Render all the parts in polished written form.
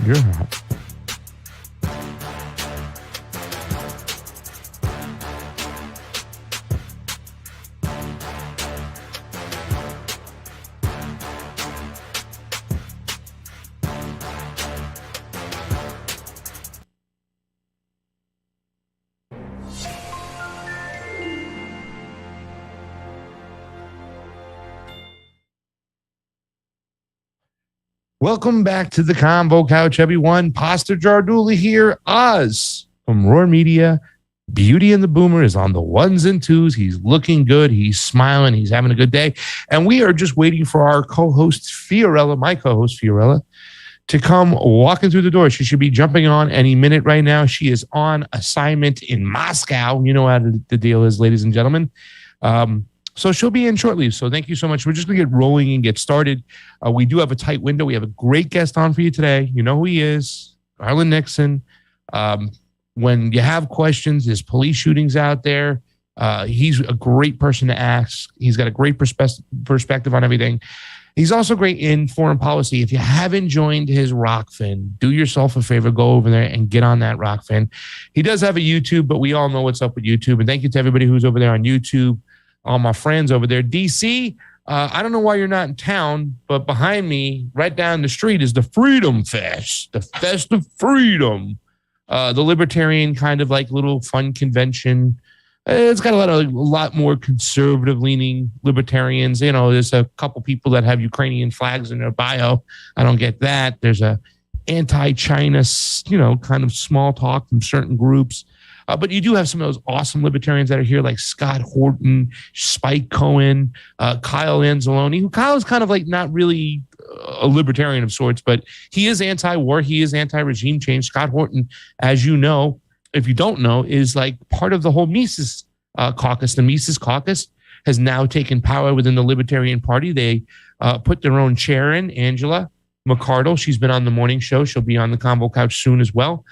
You're hot. Welcome back to the Convo Couch, everyone. Pastor Jardula here. Oz from Roar Media. Beauty and the Boomer is on the ones and twos. He's looking good. He's smiling. He's having a good day. And we are just waiting for our co-host, Fiorella, my co-host, Fiorella, to come walking through the door. She should be jumping on any minute right now. She is on assignment in Moscow. You know how the deal is, ladies and gentlemen. So she'll be in shortly. So thank you so much. We're just going to get rolling and get started. We do have a tight window. We have a great guest on for you today. You know who he is, Garland Nixon. When you have questions, there's police shootings out there. He's a great person to ask. He's got a great perspective on everything. He's also great in foreign policy. If you haven't joined his Rokfin, do yourself a favor, go over there and get on that Rokfin. He does have a YouTube, but we all know what's up with YouTube. And thank you to everybody who's over there on YouTube. All my friends over there. DC, I don't know why you're not in town, but behind me, right down the street, is the Freedom Fest, the Fest of Freedom, the libertarian kind of like little fun convention. It's got a lot more conservative-leaning libertarians. You know, there's a couple people that have Ukrainian flags in their bio. I don't get that. There's a anti-China, kind of small talk from certain groups. But you do have some of those awesome libertarians that are here, like Scott Horton, Spike Cohen, Kyle Anzalone, who Kyle is kind of like not really a libertarian of sorts, but he is anti-war. He is anti-regime change. Scott Horton, as you know, if you don't know, is like part of the whole Mises caucus. The Mises caucus has now taken power within the Libertarian Party. They put their own chair in, Angela McCardle. She's been on the morning show. She'll be on the Convo Couch soon as well.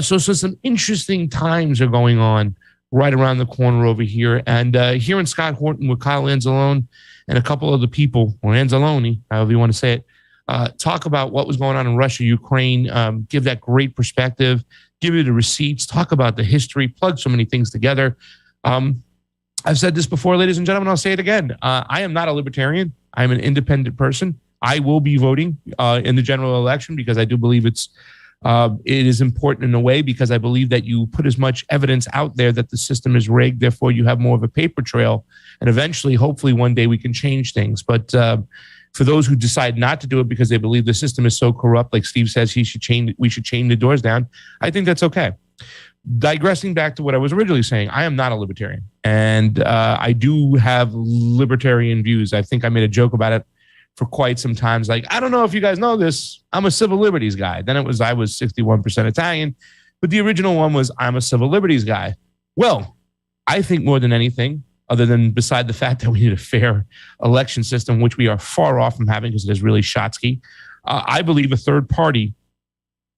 So some interesting times are going on right around the corner over here. And here in Scott Horton with Kyle Anzalone and a couple of the people, or Anzalone, however you want to say it, talk about what was going on in Russia, Ukraine, give that great perspective, give you the receipts, talk about the history, plug so many things together. I've said this before, ladies and gentlemen, I'll say it again. I am not a libertarian. I'm an independent person. I will be voting in the general election because I do believe it is important in a way, because I believe that you put as much evidence out there that the system is rigged. Therefore, you have more of a paper trail. And eventually, hopefully, one day we can change things. But for those who decide not to do it because they believe the system is so corrupt, like Steve says, we should chain the doors down. I think that's okay. Digressing back to what I was originally saying, I am not a libertarian. And I do have libertarian views. I think I made a joke about it for quite some time. Like, I don't know if you guys know this, I'm a civil liberties guy. Then I was 61% Italian, but the original one was I'm a civil liberties guy. Well, I think more than anything, other than beside the fact that we need a fair election system, which we are far off from having because it is really Shotsky, I believe a third party,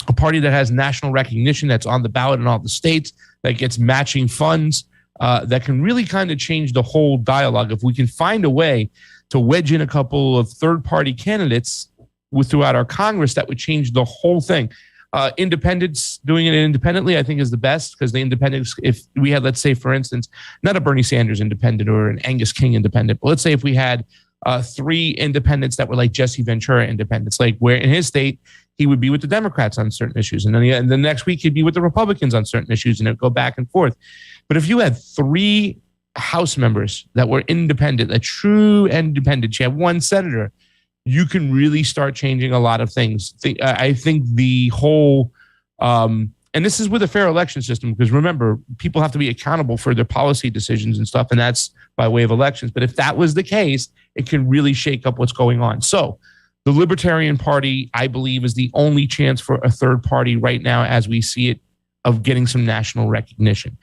a party that has national recognition, that's on the ballot in all the states, that gets matching funds, that can really kind of change the whole dialogue. If we can find a way to wedge in a couple of third-party candidates throughout our Congress, that would change the whole thing. Independents, doing it independently, I think is the best, because the independents, if we had, let's say, for instance, not a Bernie Sanders independent or an Angus King independent, but let's say if we had 3 independents that were like Jesse Ventura independents, like where in his state, he would be with the Democrats on certain issues. And then the next week, he'd be with the Republicans on certain issues, and it'd go back and forth. But if you had 3 House members that were independent, a true independent, you have 1 senator, you can really start changing a lot of things. I think the whole, and this is with a fair election system, because remember, people have to be accountable for their policy decisions and stuff, and that's by way of elections. But if that was the case, it can really shake up what's going on. So the Libertarian Party, I believe, is the only chance for a third party right now, as we see it, of getting some national recognition.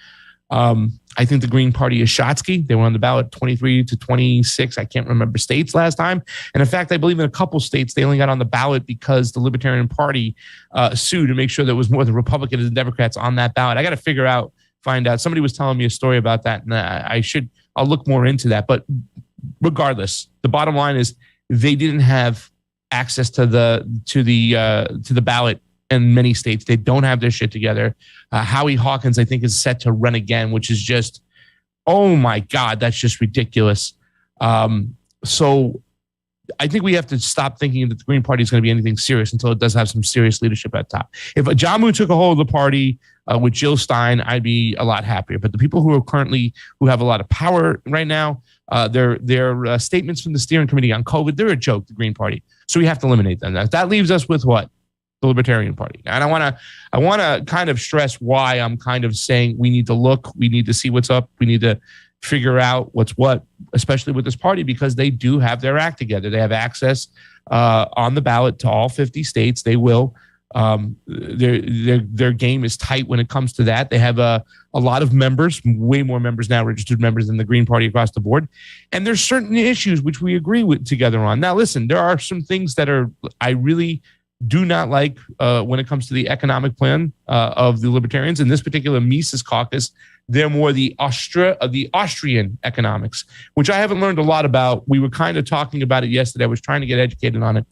I think the Green Party is Shotsky. They were on the ballot 23 to 26. I can't remember states last time. And in fact, I believe in a couple states, they only got on the ballot because the Libertarian Party sued to make sure there was more than Republicans and Democrats on that ballot. I got to find out. Somebody was telling me a story about that, and I'll look more into that. But regardless, the bottom line is they didn't have access to the ballot in many states. They don't have their shit together. Howie Hawkins, I think, is set to run again, which is just, oh my God, that's just ridiculous. So I think we have to stop thinking that the Green Party is going to be anything serious until it does have some serious leadership at top. If Jamu took a hold of the party with Jill Stein, I'd be a lot happier. But the people who have a lot of power right now, their statements from the steering committee on COVID, they're a joke, the Green Party. So we have to eliminate them. That leaves us with what? The Libertarian Party. And I want to kind of stress why I'm kind of saying we need to look, we need to see what's up, we need to figure out what's what, especially with this party, because they do have their act together. They have access on the ballot to all 50 states. They will. Their game is tight when it comes to that. They have a lot of members, way more members now, registered members than the Green Party across the board. And there's certain issues which we agree with together on. Now, listen, there are some things that I really do not like when it comes to the economic plan of the Libertarians. In this particular Mises caucus, they're more the Austrian economics, which I haven't learned a lot about. We were kind of talking about it yesterday. I was trying to get educated on it.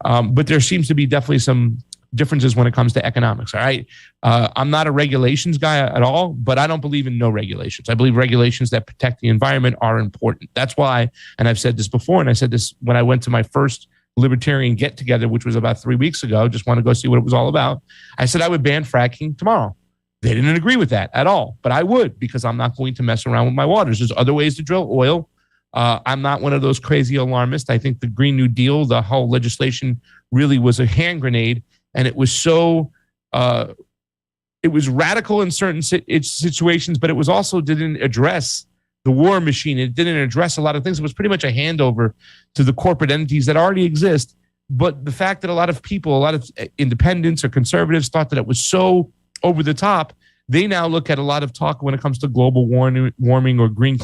But there seems to be definitely some differences when it comes to economics. All right. I'm not a regulations guy at all, but I don't believe in no regulations. I believe regulations that protect the environment are important. That's why, and I've said this before, and I said this when I went to my first Libertarian get together, which was about 3 weeks ago, just want to go see what it was all about. I said I would ban fracking tomorrow. They didn't agree with that at all, but I would, because I'm not going to mess around with my waters. There's other ways to drill oil. I'm not one of those crazy alarmists. I think the Green New Deal, the whole legislation really was a hand grenade, and it was so, it was radical in certain situations, but it was also didn't address the war machine. It didn't address a lot of things. It was pretty much a handover to the corporate entities that already exist. But the fact that a lot of people, a lot of independents or conservatives thought that it was so over the top, they now look at a lot of talk when it comes to global warming or green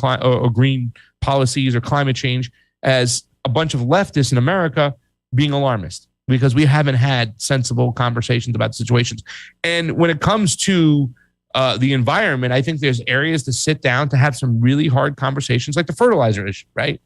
policies or climate change as a bunch of leftists in America being alarmist, because we haven't had sensible conversations about situations. And when it comes to the environment, I think there's areas to sit down to have some really hard conversations, like the fertilizer issue, right?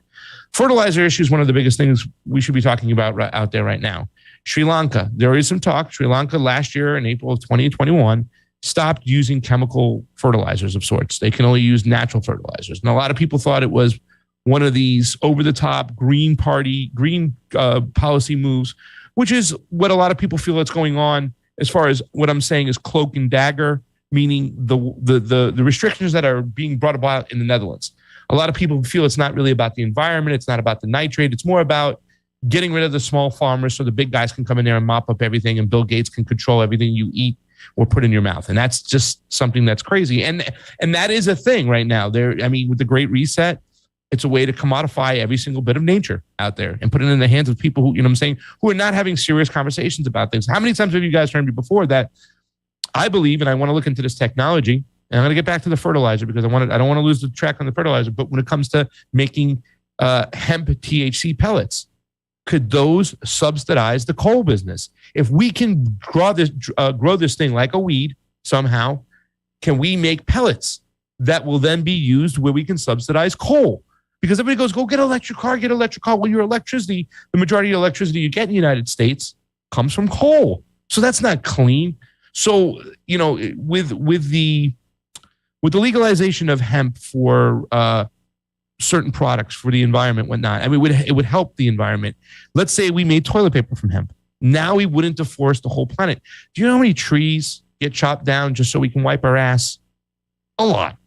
Fertilizer issue is one of the biggest things we should be talking about out there right now. Sri Lanka, there is some talk. Sri Lanka last year in April of 2021 stopped using chemical fertilizers of sorts. They can only use natural fertilizers. And a lot of people thought it was one of these over-the-top green policy moves, which is what a lot of people feel that's going on. As far as what I'm saying is cloak and dagger, meaning the restrictions that are being brought about in the Netherlands. A lot of people feel it's not really about the environment. It's not about the nitrate. It's more about getting rid of the small farmers so the big guys can come in there and mop up everything, and Bill Gates can control everything you eat or put in your mouth. And that's just something that's crazy. And that is a thing right now. With the Great Reset, it's a way to commodify every single bit of nature out there and put it in the hands of people who, who are not having serious conversations about things. How many times have you guys heard me before that I believe, and I want to look into this technology, and I'm going to get back to the fertilizer because I don't want to lose the track on the fertilizer, but when it comes to making hemp THC pellets, could those subsidize the coal business? If we can grow this thing like a weed somehow, can we make pellets that will then be used where we can subsidize coal? Because everybody goes, go get an electric car, get an electric car. Well, your electricity, the majority of electricity you get in the United States comes from coal. So that's not clean. So, with the legalization of hemp for certain products for the environment, whatnot, it would help the environment. Let's say we made toilet paper from hemp. Now we wouldn't deforest the whole planet. Do you know how many trees get chopped down just so we can wipe our ass? A lot.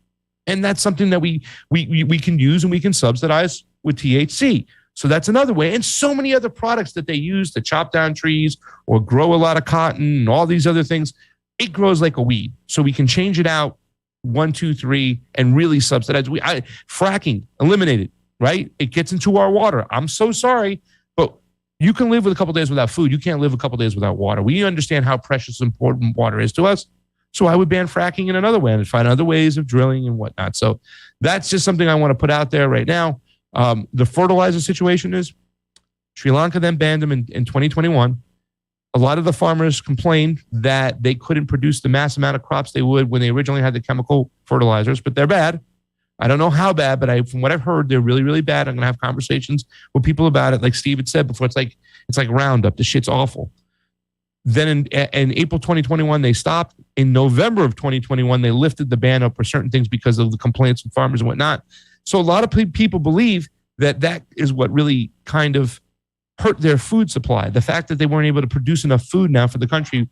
And that's something that we can use and we can subsidize with THC. So that's another way. And so many other products that they use to chop down trees or grow a lot of cotton and all these other things. It grows like a weed. So we can change it out 1, 2, 3 and really subsidize. Fracking, eliminate it, right? It gets into our water. I'm so sorry, but you can live with a couple of days without food. You can't live a couple of days without water. We understand how precious and important water is to us. So I would ban fracking in another way and find other ways of drilling and whatnot. So that's just something I want to put out there right now. The fertilizer situation is Sri Lanka then banned them in 2021. A lot of the farmers complained that they couldn't produce the mass amount of crops they would when they originally had the chemical fertilizers, but they're bad. I don't know how bad, but from what I've heard, they're really, really bad. I'm going to have conversations with people about it. Like Steve had said before, it's like Roundup. The shit's awful. Then in April 2021, they stopped. In November of 2021, they lifted the ban up for certain things because of the complaints from farmers and whatnot. So a lot of people believe that is what really kind of hurt their food supply. The fact that they weren't able to produce enough food now for the country,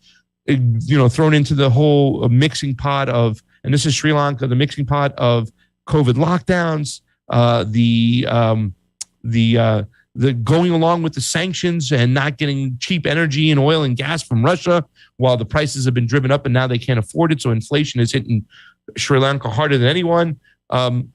thrown into the whole mixing pot of, and this is Sri Lanka, the mixing pot of COVID lockdowns, the going along with the sanctions and not getting cheap energy and oil and gas from Russia while the prices have been driven up and now they can't afford it. So inflation is hitting Sri Lanka harder than anyone.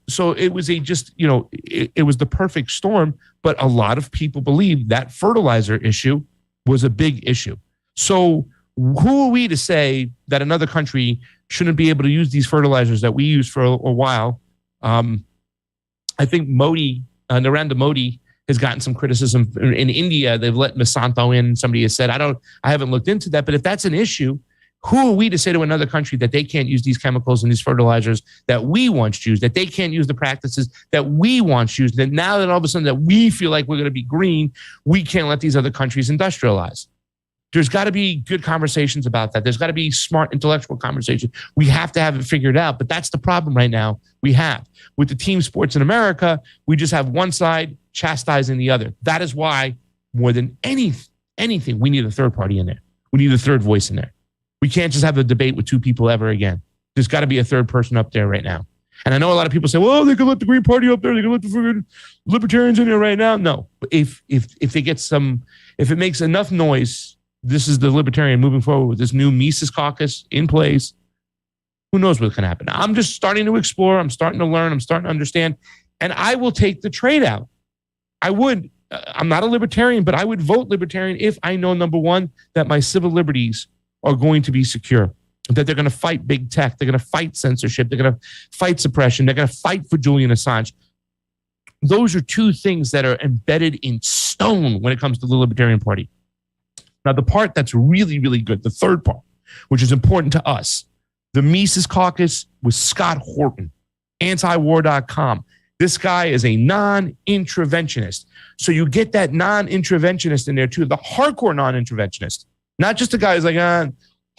So it was it was the perfect storm, but a lot of people believe that fertilizer issue was a big issue. So who are we to say that another country shouldn't be able to use these fertilizers that we use for a while? I think Narendra Modi has gotten some criticism. In India, they've let Monsanto in. Somebody has said, I haven't looked into that, but if that's an issue, who are we to say to another country that they can't use these chemicals and these fertilizers that we once used, that they can't use the practices that we once used, that now that all of a sudden that we feel like we're going to be green, we can't let these other countries industrialize? There's got to be good conversations about that. There's got to be smart intellectual conversation. We have to have it figured out, but that's the problem right now we have. With the team sports in America, we just have one side chastising the other. That is why, more than anything, we need a third party in there. We need a third voice in there. We can't just have a debate with two people ever again. There's got to be a third person up there right now. And I know a lot of people say, well, they could let the Green Party up there. They could let the Libertarians in there right now. No, if they get if it makes enough noise, this is the Libertarian moving forward with this new Mises caucus in place. Who knows what's going to happen? I'm just starting to explore. I'm starting to learn. I'm starting to understand. And I will take the trade out. I would. I'm not a libertarian, but I would vote libertarian if I know, number one, that my civil liberties are going to be secure, that they're going to fight big tech. They're going to fight censorship. They're going to fight suppression. They're going to fight for Julian Assange. Those are two things that are embedded in stone when it comes to the Libertarian Party. Now, the part that's really, really good, the third part, which is important to us, the Mises Caucus with Scott Horton, antiwar.com. This guy is a non-interventionist. So you get that non-interventionist in there too, the hardcore non-interventionist, not just a guy who's like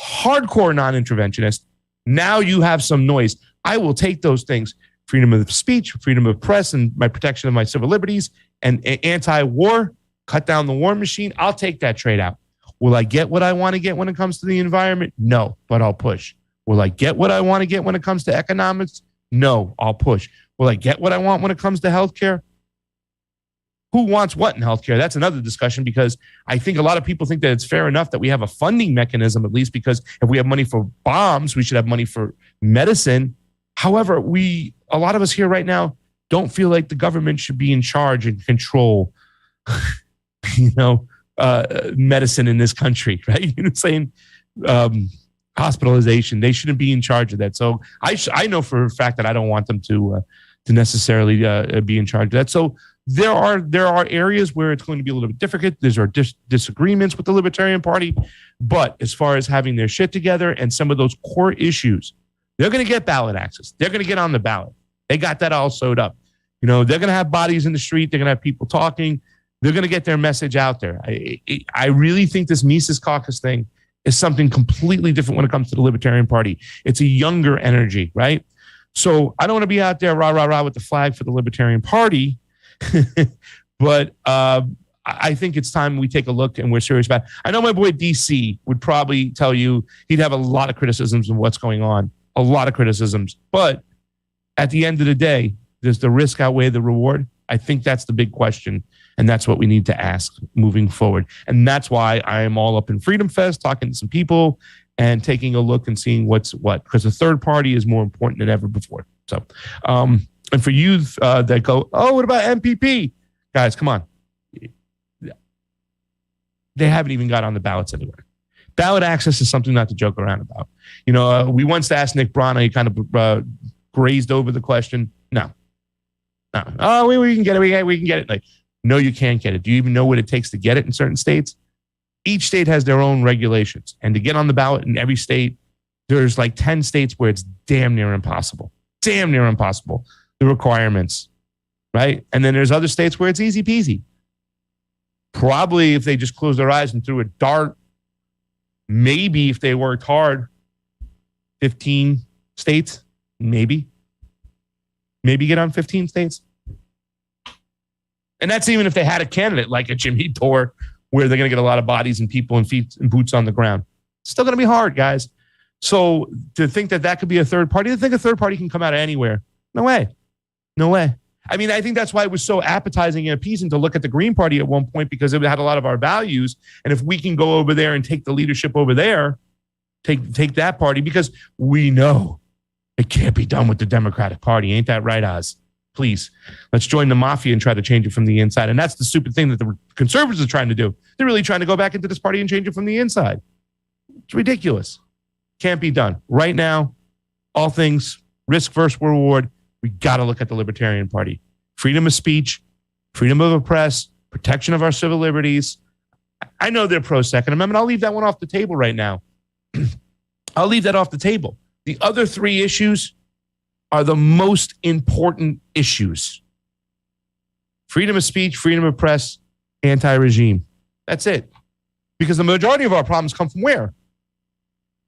hardcore non-interventionist. Now you have some noise. I will take those things, freedom of speech, freedom of press, and my protection of my civil liberties, and anti-war, cut down the war machine. I'll take that trade out. Will I get what I want to get when it comes to the environment? No, but I'll push. Will I get what I want to get when it comes to economics? No, I'll push. Will I get what I want when it comes to healthcare? Who wants what in healthcare? That's another discussion, because I think a lot of people think that it's fair enough that we have a funding mechanism, at least, because if we have money for bombs, we should have money for medicine. However, a lot of us here right now don't feel like the government should be in charge and control, medicine in this country, right? You know what I'm saying? Hospitalization, they shouldn't be in charge of that. So I know for a fact that I don't want them to necessarily be in charge of that. So there are areas where it's going to be a little bit difficult. There are disagreements with the Libertarian Party, but as far as having their shit together and some of those core issues, they're going to get ballot access. They're going to get on the ballot. They got that all sewed up. They're going to have bodies in the street. They're going to have people talking. They're going to get their message out there. I really think this Mises Caucus thing is something completely different when it comes to the Libertarian Party. It's a younger energy, right? So I don't want to be out there rah, rah, rah with the flag for the Libertarian Party, but I think it's time we take a look and we're serious about it. I know my boy DC would probably tell you he'd have a lot of criticisms of what's going on, a lot of criticisms. But at the end of the day, does the risk outweigh the reward? I think that's the big question. And that's what we need to ask moving forward. And that's why I am all up in Freedom Fest, talking to some people and taking a look and seeing what's what, because the third party is more important than ever before. So, and for you that go, oh, what about MPP? Guys, come on. They haven't even got on the ballots anywhere. Ballot access is something not to joke around about. We once asked Nick Brana, he kind of grazed over the question. No. Oh, we can get it. We can get it. Like, no, you can't get it. Do you even know what it takes to get it in certain states? Each state has their own regulations. And to get on the ballot in every state, there's like 10 states where it's damn near impossible. Damn near impossible. The requirements, right? And then there's other states where it's easy peasy. Probably if they just closed their eyes and threw a dart Maybe if they worked hard, 15 states, maybe get on 15 states. And that's even if they had a candidate like a Jimmy Dore, where they're going to get a lot of bodies and people and feet and boots on the ground. It's still going to be hard, guys. So to think that could be a third party, to think a third party can come out of anywhere. No way. No way. I mean, I think that's why it was so appetizing and appeasing to look at the Green Party at one point, because it had a lot of our values. And if we can go over there and take the leadership over there, take that party, because we know it can't be done with the Democratic Party. Ain't that right, Oz? Please, let's join the mafia and try to change it from the inside. And that's the stupid thing that the conservatives are trying to do. They're really trying to go back into this party and change it from the inside. It's ridiculous. Can't be done. Right now, all things risk versus reward. We got to look at the Libertarian Party. Freedom of speech, freedom of the press, protection of our civil liberties. I know they're pro-Second Amendment. I'll leave that one off the table right now. I'll leave that off the table. The other three issues are the most important issues. Freedom of speech, freedom of press, anti-regime. That's it. Because the majority of our problems come from where?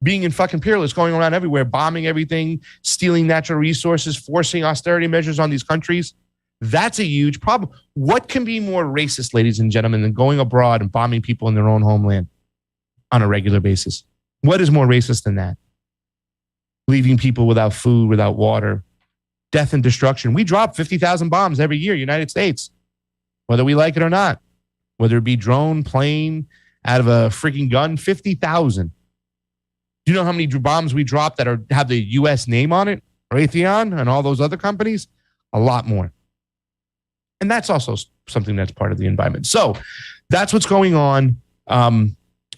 Being in fucking peerless, going around everywhere, bombing everything, stealing natural resources, forcing austerity measures on these countries. That's a huge problem. What can be more racist, ladies and gentlemen, than going abroad and bombing people in their own homeland on a regular basis? What is more racist than that? Leaving people without food, without water, death and destruction. We drop 50,000 bombs every year, United States, whether we like it or not, whether it be drone, plane, out of a freaking gun, 50,000. Do you know how many bombs we drop that have the U.S. name on it? Raytheon and all those other companies? A lot more. And that's also something that's part of the environment. So that's what's going on.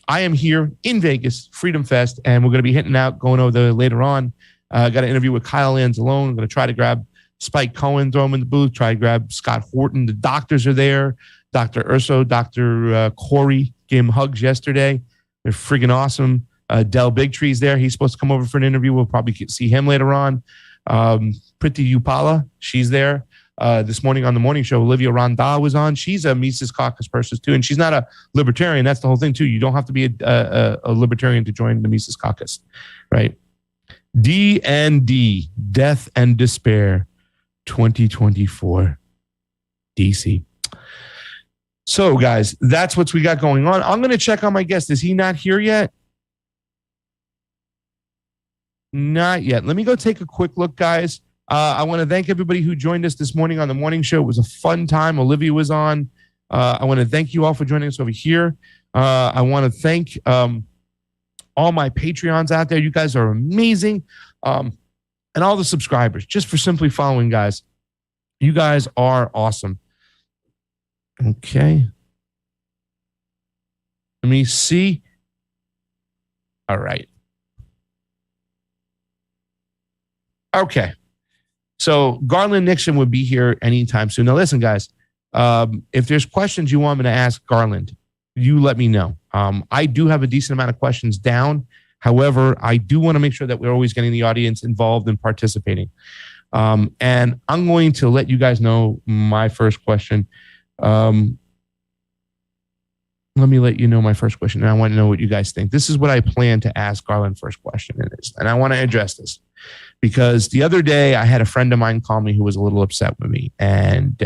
I am here in Vegas, Freedom Fest, and we're going to be hitting out, going over there later on. Got an interview with Kyle Anzalone. I'm going to try to grab Spike Cohen, throw him in the booth, try to grab Scott Horton. The doctors are there. Dr. Urso, Dr. Corey gave him hugs yesterday. They're friggin' awesome. Del Bigtree's there. He's supposed to come over for an interview. We'll probably see him later on. Priti Upala, she's there. This morning on the morning show, Olivia Ronda was on. She's a Mises Caucus person too, and she's not a libertarian. That's the whole thing too. You don't have to be a libertarian to join the Mises Caucus, right? D&D, Death and Despair, 2024, DC. So, guys, that's what we got going on. I'm going to check on my guest. Is he not here yet? Not yet. Let me go take a quick look, guys. I want to thank everybody who joined us this morning on the morning show. It was a fun time. Olivia was on. I want to thank you all for joining us over here. I want to thank all my Patreons out there. You guys are amazing. And all the subscribers, just for simply following, guys. You guys are awesome. Okay. Let me see. All right. Okay. So Garland Nixon would be here anytime soon. Now, listen, guys, if there's questions you want me to ask Garland, you let me know. I do have a decent amount of questions down. However, I do want to make sure that we're always getting the audience involved and participating. And I'm going to let you guys know my first question. Let me let you know my first question. And I want to know what you guys think. This is what I plan to ask Garland first question. And I want to address this. Because the other day I had a friend of mine call me who was a little upset with me. And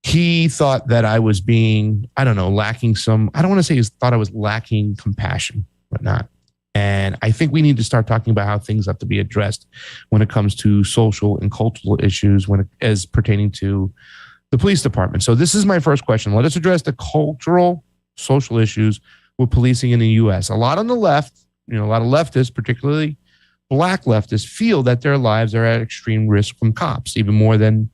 he thought that I was being, I don't know, lacking some, I don't want to say he thought I was lacking compassion, but not. And I think we need to start talking about how things have to be addressed when it comes to social and cultural issues as pertaining to the police department. So this is my first question. Let us address the cultural, social issues with policing in the U.S. A lot on the left, a lot of leftists, particularly Black leftists, feel that their lives are at extreme risk from cops, even more than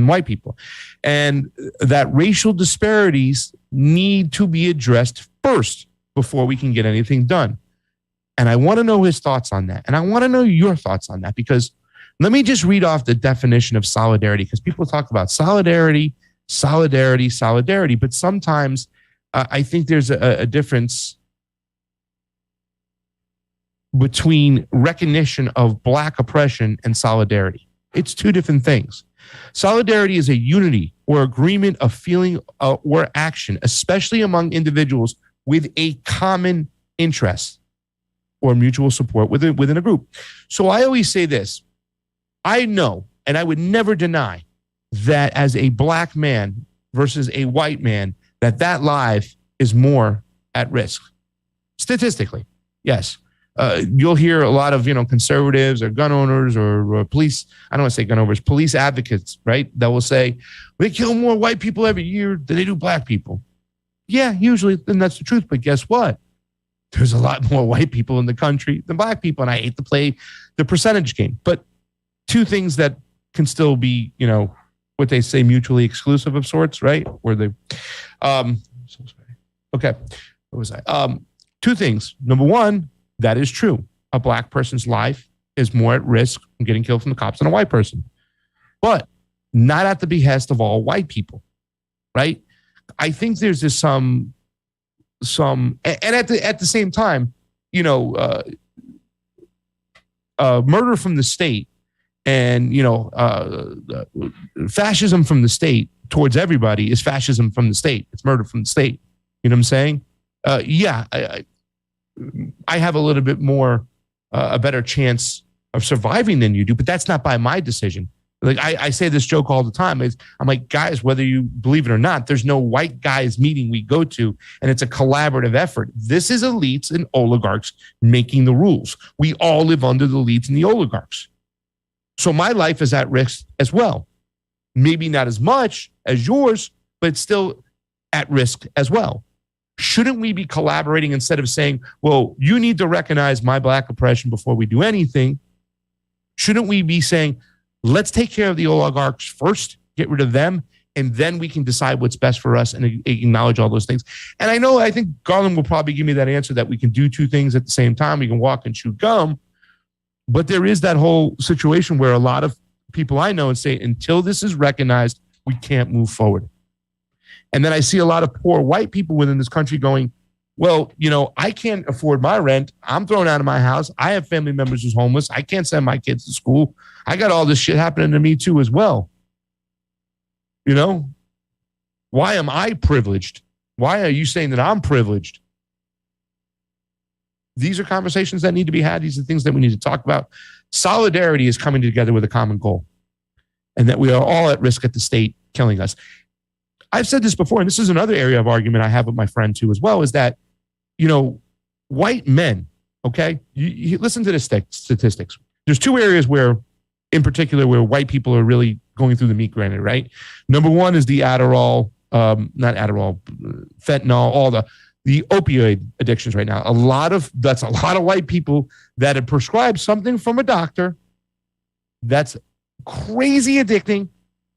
white people. And that racial disparities need to be addressed first before we can get anything done. And I want to know his thoughts on that. And I want to know your thoughts on that, because let me just read off the definition of solidarity, because people talk about solidarity, but sometimes I think there's a difference between recognition of Black oppression and solidarity. It's two different things. Solidarity is a unity or agreement of feeling or action, especially among individuals with a common interest or mutual support within a group. So I always say this. I know, and I would never deny that as a black man versus a white man, that life is more at risk. Statistically, yes. You'll hear a lot of, conservatives or gun owners or police. I don't want to say gun owners, police advocates, right? That will say they kill more white people every year than they do black people. Yeah, usually, then that's the truth. But guess what? There's a lot more white people in the country than black people. And I hate to play the percentage game. But two things that can still be, what they say mutually exclusive of sorts, right? Where they, so sorry. Okay. What was I? Two things. Number one, that is true. A black person's life is more at risk from getting killed from the cops than a white person. But not at the behest of all white people, right? I think there's just some, and at the same time, murder from the state and, fascism from the state towards everybody is fascism from the state. It's murder from the state. You know what I'm saying? I have a little bit more, a better chance of surviving than you do, but that's not by my decision. Like I say this joke all the time. I'm like, guys, whether you believe it or not, there's no white guys meeting we go to, and it's a collaborative effort. This is elites and oligarchs making the rules. We all live under the elites and the oligarchs. So my life is at risk as well. Maybe not as much as yours, but it's still at risk as well. Shouldn't we be collaborating instead of saying, well, you need to recognize my black oppression before we do anything? Shouldn't we be saying, let's take care of the oligarchs first, get rid of them, and then we can decide what's best for us and acknowledge all those things? And I think Garland will probably give me that answer that we can do two things at the same time. We can walk and chew gum. But there is that whole situation where a lot of people I know and say, until this is recognized, we can't move forward. And then I see a lot of poor white people within this country going, well, I can't afford my rent. I'm thrown out of my house. I have family members who's homeless. I can't send my kids to school. I got all this shit happening to me too as well. Why am I privileged? Why are you saying that I'm privileged? These are conversations that need to be had. These are things that we need to talk about. Solidarity is coming together with a common goal, and that we are all at risk at the state killing us. I've said this before, and this is another area of argument I have with my friend too as well, is that, white men, okay? You listen to the statistics. There's two areas where, in particular, where white people are really going through the meat grinder, right? Number one is the Adderall, not Adderall, fentanyl, all the opioid addictions right now. That's a lot of white people that have prescribed something from a doctor that's crazy addicting,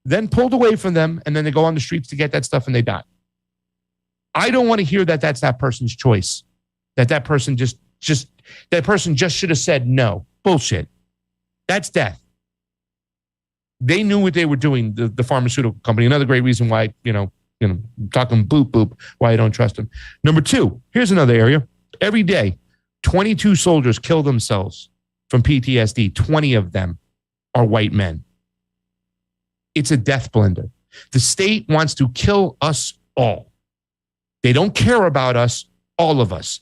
then pulled away from them, and then they go on the streets to get that stuff and they die. I don't want to hear that that's that person's choice, that person just should have said no. Bullshit. That's death. They knew what they were doing, the pharmaceutical company. Another great reason why, talking boop, boop, why I don't trust them. Number two, here's another area. Every day, 22 soldiers kill themselves from PTSD. 20 of them are white men. It's a death blender. The state wants to kill us all. They don't care about us, all of us.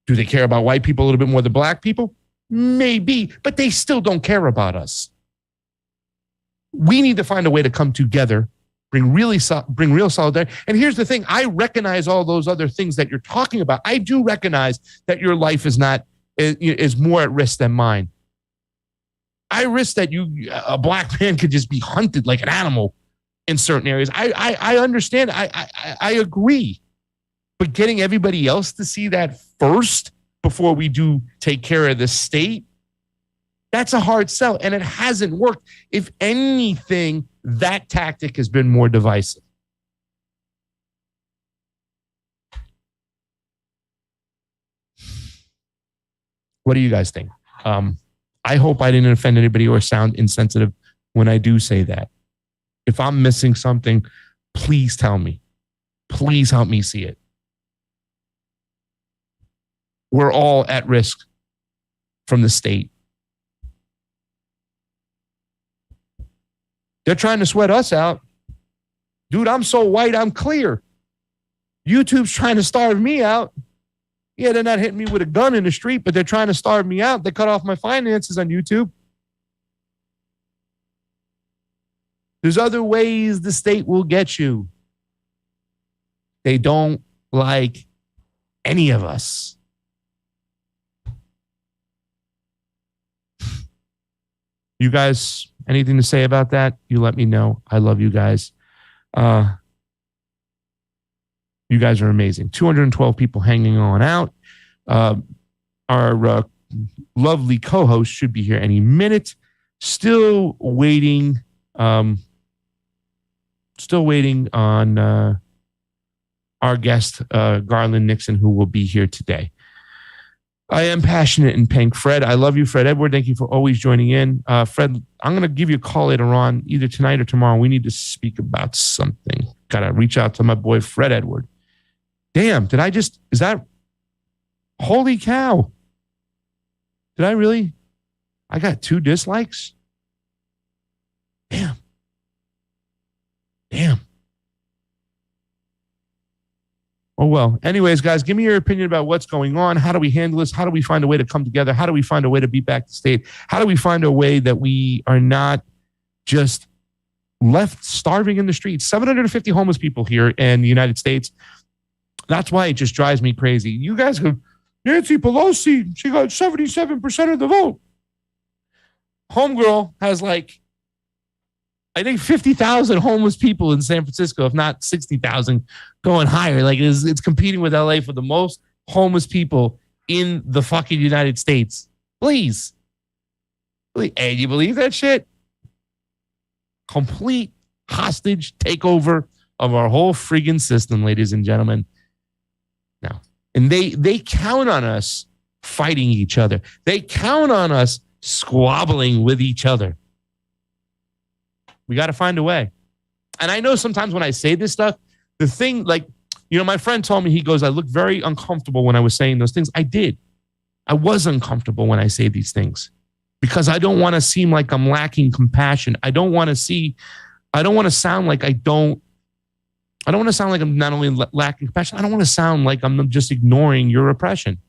Do they care about white people a little bit more than black people? Maybe, but they still don't care about us. We need to find a way to come together, bring real solidarity. And here's the thing. I recognize all those other things that you're talking about. I do recognize that your life is more at risk than mine. I risk that a black man could just be hunted like an animal in certain areas. I understand. I agree. But getting everybody else to see that first before we do take care of the state, that's a hard sell. And it hasn't worked. If anything, that tactic has been more divisive. What do you guys think? I hope I didn't offend anybody or sound insensitive when I do say that. If I'm missing something, please tell me. Please help me see it. We're all at risk from the state. They're trying to sweat us out. Dude, I'm so white, I'm clear. YouTube's trying to starve me out. Yeah, they're not hitting me with a gun in the street, but they're trying to starve me out. They cut off my finances on YouTube. There's other ways the state will get you. They don't like any of us. You guys, anything to say about that? You let me know. I love you guys. You guys are amazing. 212 people hanging on out. Our lovely co-host should be here any minute. Still waiting. Still waiting on our guest, Garland Nixon, who will be here today. I am passionate in pink. Fred, I love you, Fred Edward. Thank you for always joining in. Fred, I'm going to give you a call later on, either tonight or tomorrow. We need to speak about something. Got to reach out to my boy, Fred Edward. Damn, is that, holy cow. Did I really? I got 2 dislikes? Damn. Oh, well. Anyways, guys, give me your opinion about what's going on. How do we handle this? How do we find a way to come together? How do we find a way to beat back the state? How do we find a way that we are not just left starving in the streets? 750 homeless people here in the United States. That's why it just drives me crazy. You guys go, Nancy Pelosi, she got 77% of the vote. Homegirl has I think 50,000 homeless people in San Francisco, if not 60,000, going higher. It's competing with LA for the most homeless people in the fucking United States. Please. Hey, you believe that shit? Complete hostage takeover of our whole friggin' system, ladies and gentlemen. Now, and they count on us fighting each other. They count on us squabbling with each other. We got to find a way. And I know sometimes when I say this stuff, the thing, my friend told me, he goes, I look very uncomfortable when I was saying those things. I did. I was uncomfortable when I say these things because I don't want to seem like I'm lacking compassion. I don't want to sound like I don't want to sound like I'm not only lacking compassion. I don't want to sound like I'm just ignoring your oppression.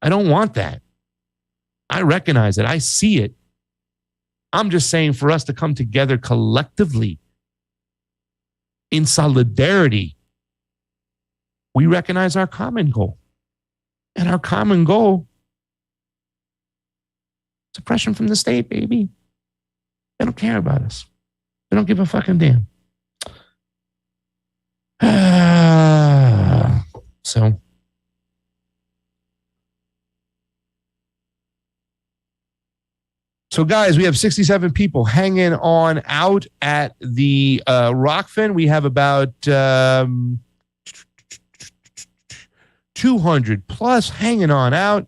I don't want that. I recognize it. I see it. I'm just saying for us to come together collectively in solidarity, we recognize our common goal. And our common goal is oppression from the state, baby. They don't care about us. They don't give a fucking damn. So guys, we have 67 people hanging on out at the Rokfin. We have about 200 plus hanging on out.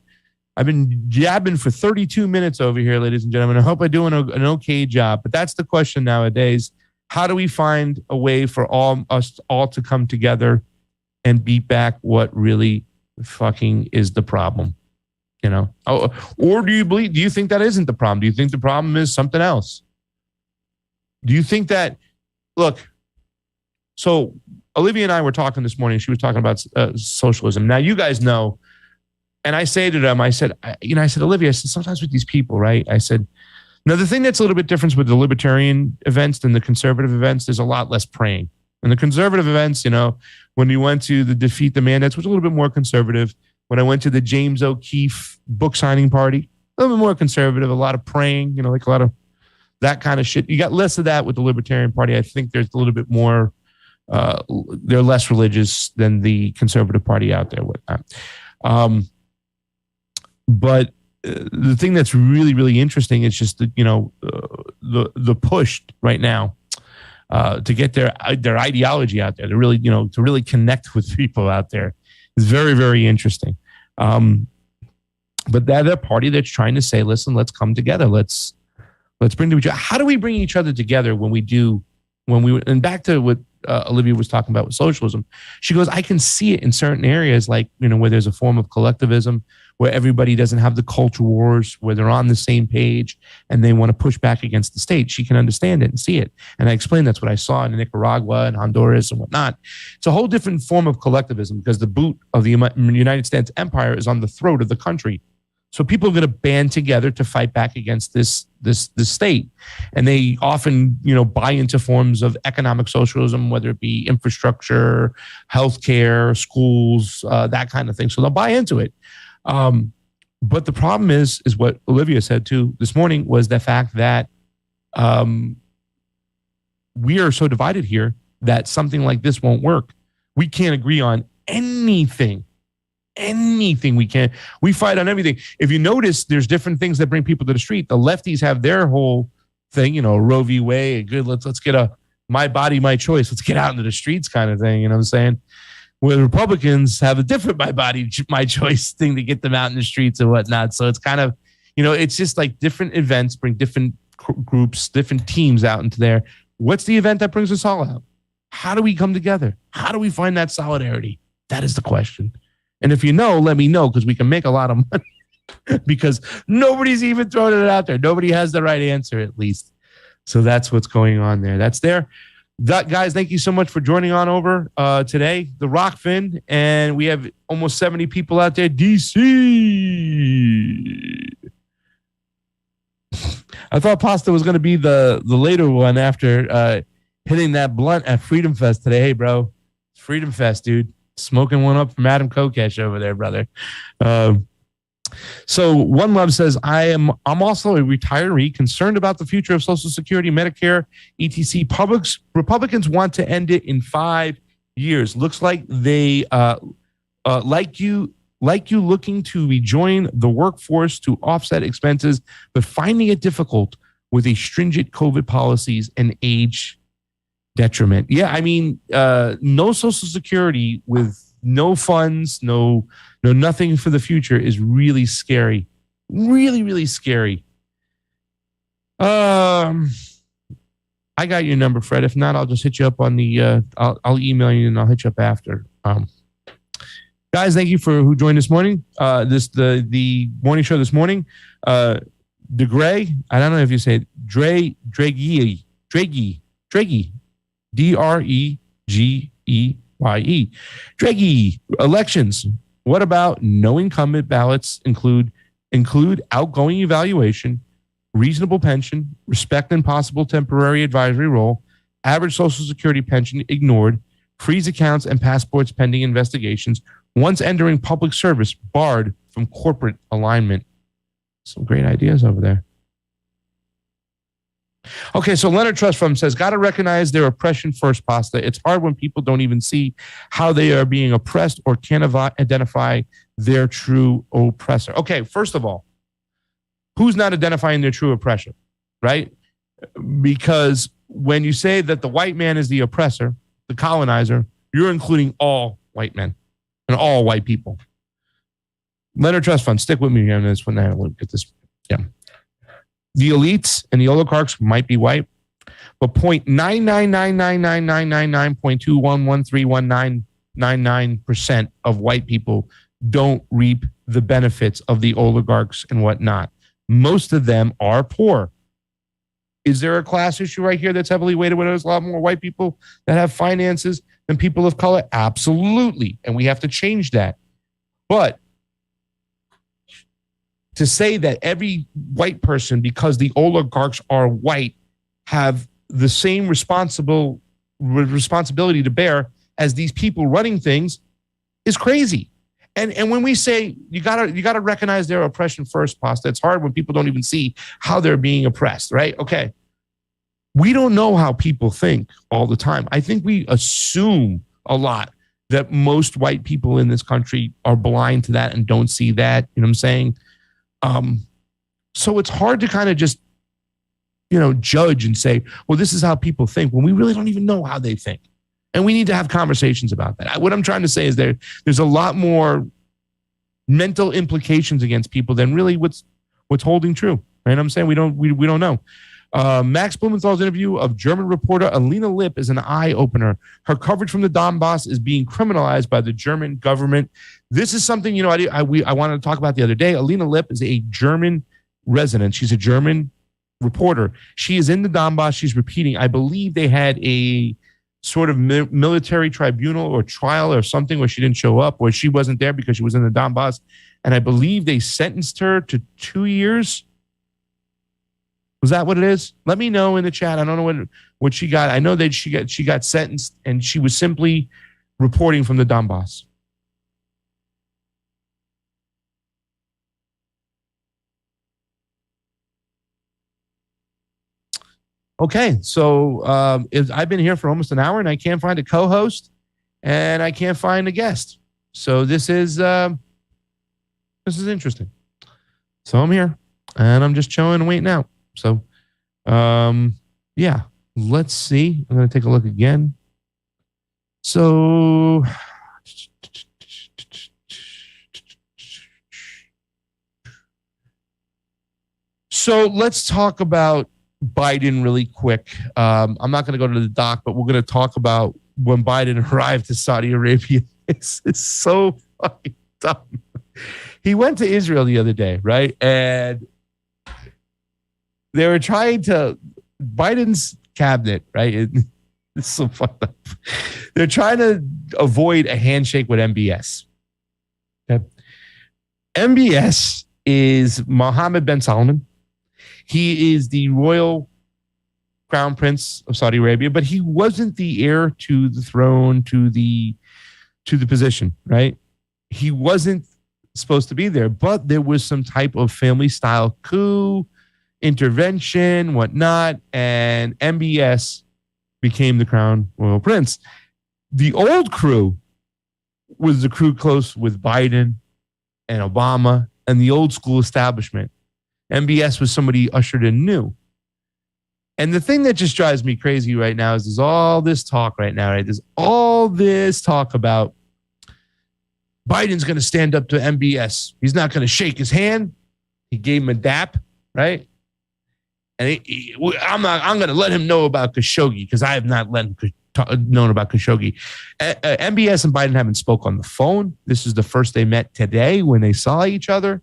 I've been jabbing for 32 minutes over here, ladies and gentlemen. I hope I'm doing an okay job. But that's the question nowadays. How do we find a way for us all to come together and beat back what really fucking is the problem? Or do you think that isn't the problem? Do you think the problem is something else? Do you think that, look, so Olivia and I were talking this morning. She was talking about socialism. Now, you guys know, and I say to them, I said, Olivia, sometimes with these people, right? I said, now the thing that's a little bit different with the libertarian events than the conservative events, there's a lot less praying. In the conservative events, when you went to the Defeat the Mandates, which was a little bit more conservative. When I went to the James O'Keefe book signing party, a little bit more conservative, a lot of praying, a lot of that kind of shit. You got less of that with the Libertarian Party. I think there's a little bit more, they're less religious than the Conservative Party out there with that. But the thing that's really, really interesting is just the push right now to get their ideology out there, to really connect with people out there. It's very, very interesting. But they're the party that's trying to say, listen, let's come together. Let's bring each other. How do we bring each other together and back to what Olivia was talking about with socialism. She goes, I can see it in certain areas, like, where there's a form of collectivism, where everybody doesn't have the culture wars, where they're on the same page and they want to push back against the state. She can understand it and see it. And I explained that's what I saw in Nicaragua and Honduras and whatnot. It's a whole different form of collectivism because the boot of the United States empire is on the throat of the country. So people are going to band together to fight back against this state. And they often, buy into forms of economic socialism, whether it be infrastructure, healthcare, schools, that kind of thing. So they'll buy into it. But the problem is what Olivia said too this morning, was the fact that we are so divided here that something like this won't work. We can't agree on anything we can. We fight on everything. If you notice, there's different things that bring people to the street. The lefties have their whole thing, Roe v. Wade, good, let's get a my body, my choice. Let's get out into the streets kind of thing. You know what I'm saying? Where the Republicans have a different my body, my choice thing to get them out in the streets and whatnot. So it's kind of, it's just like different events bring different groups, different teams out into there. What's the event that brings us all out? How do we come together? How do we find that solidarity? That is the question. And if you know, let me know, because we can make a lot of money because nobody's even throwing it out there. Nobody has the right answer, at least. So that's what's going on there. That's there. Guys, thank you so much for joining on over today. The Rokfin, and we have almost 70 people out there. DC. I thought Pasta was going to be the later one after hitting that blunt at Freedom Fest today. Hey, bro, it's Freedom Fest, dude. Smoking one up from Adam Kokesh over there, brother. So One Love says, I'm also a retiree concerned about the future of Social Security, Medicare, etc. Republicans want to end it in 5 years. Looks like they like you looking to rejoin the workforce to offset expenses, but finding it difficult with a stringent COVID policies and age detriment. Yeah, I mean, no Social Security with no funds, no nothing for the future is really scary. Really, really scary. I got your number, Fred. If not, I'll just hit you up on the I'll email you and I'll hit you up after. Guys, thank you for who joined this morning. The morning show this morning. DeGray, I don't know if you say it, Dragey, Dregeye. Dragey, elections. What about no incumbent ballots include outgoing evaluation, reasonable pension, respect and possible temporary advisory role, average Social Security pension ignored, freeze accounts and passports pending investigations, once entering public service barred from corporate alignment. Some great ideas over there. Okay, so Leonard Trust Fund says, got to recognize their oppression first, Pasta. It's hard when people don't even see how they are being oppressed or can't identify their true oppressor. Okay, first of all, who's not identifying their true oppressor, right? Because when you say that the white man is the oppressor, the colonizer, you're including all white men and all white people. Leonard Trust Fund, stick with me on this one. Now, we'll get this. Yeah. The elites and the oligarchs might be white, but 0.9999999.211319999% of white people don't reap the benefits of the oligarchs and whatnot. Most of them are poor. Is there a class issue right here that's heavily weighted where there's a lot more white people that have finances than people of color? Absolutely. And we have to change that. But to say that every white person, because the oligarchs are white, have the same responsibility to bear as these people running things is crazy. And when we say you gotta recognize their oppression first, Pasta, it's hard when people don't even see how they're being oppressed, right? Okay. We don't know how people think all the time. I think we assume a lot that most white people in this country are blind to that and don't see that. You know what I'm saying? So it's hard to kind of just, judge and say, well, this is how people think when we really don't even know how they think. And we need to have conversations about that. What I'm trying to say is there's a lot more mental implications against people than really what's holding true. Right? I'm saying we don't know. Max Blumenthal's interview of German reporter Alina Lipp is an eye-opener. Her coverage from the Donbass is being criminalized by the German government. This is something, I wanted to talk about the other day. Alina Lipp is a German resident. She's a German reporter. She is in the Donbass. She's repeating. I believe they had a sort of military tribunal or trial or something where she didn't show up, where she wasn't there because she was in the Donbass. And I believe they sentenced her to 2 years. Was that what it is? Let me know in the chat. I don't know what she got. I know that she got sentenced and she was simply reporting from the Donbass. Okay, so I've been here for almost an hour and I can't find a co-host and I can't find a guest. So this is interesting. So I'm here and I'm just chilling and waiting out. So, yeah, let's see. I'm going to take a look again. So, let's talk about Biden really quick. I'm not going to go to the doc, but we're going to talk about when Biden arrived to Saudi Arabia. It's so fucking dumb. He went to Israel the other day, right? And they were trying to, Biden's cabinet, right? It's so fucked up. They're trying to avoid a handshake with MBS. Okay. MBS is Mohammed bin Salman. He is the royal crown prince of Saudi Arabia, but he wasn't the heir to the throne, to the position, right? He wasn't supposed to be there, but there was some type of family style coup, intervention, whatnot, and MBS became the crown royal prince. The old crew was the crew close with Biden and Obama and the old school establishment. MBS was somebody ushered in new. And the thing that just drives me crazy right now is there's all this talk right now, right? There's all this talk about Biden's going to stand up to MBS. He's not going to shake his hand. He gave him a dap, right? And I'm going to let him know about Khashoggi because I have not known about Khashoggi. MBS and Biden haven't spoke on the phone. This is the first they met today when they saw each other.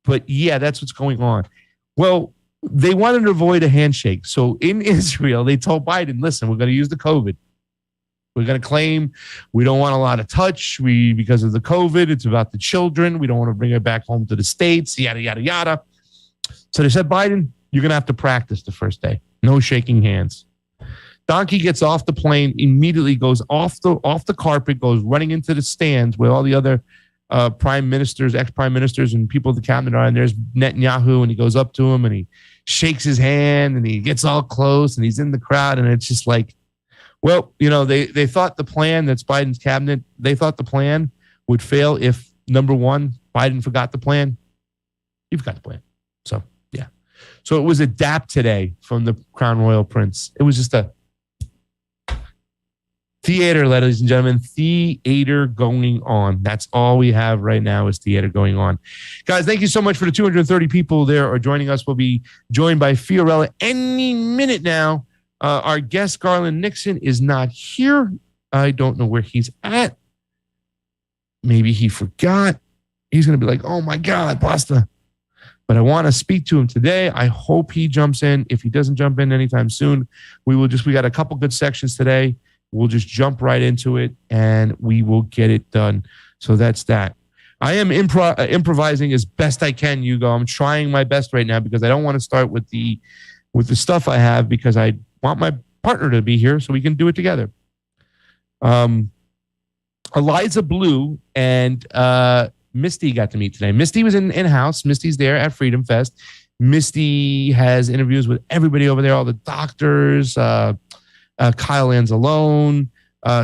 But yeah, that's what's going on. Well, they wanted to avoid a handshake. So in Israel, they told Biden, listen, we're going to use the COVID. We're going to claim we don't want a lot of touch. Because of the COVID, it's about the children. We don't want to bring it back home to the States, yada, yada, yada. So they said, Biden, you're going to have to practice the first day. No shaking hands. Donkey gets off the plane, immediately goes off the carpet, goes running into the stands where all the other prime ministers, ex-prime ministers, and people of the cabinet are. And there's Netanyahu, and he goes up to him, and he shakes his hand, and he gets all close, and he's in the crowd. And it's just like, well, they thought the plan, that's Biden's cabinet, they thought the plan would fail if, number one, Biden forgot the plan. He forgot the plan. So, yeah. So it was a dap today from the Crown Royal Prince. It was just a theater, ladies and gentlemen, theater going on. That's all we have right now is theater going on. Guys, thank you so much for the 230 people there are joining us. We'll be joined by Fiorella any minute now. Our guest, Garland Nixon, is not here. I don't know where he's at. Maybe he forgot. He's going to be like, oh my God, Pasta. But I want to speak to him today. I hope he jumps in. If he doesn't jump in anytime soon, we got a couple good sections today. We'll just jump right into it and we will get it done. So that's that. I am improvising as best I can, Hugo. I'm trying my best right now because I don't want to start with the stuff I have because I want my partner to be here so we can do it together. Eliza Blue and Misty got to meet today. Misty was in-house. Misty's there at Freedom Fest. Misty has interviews with everybody over there, all the doctors, Kyle Anzalone.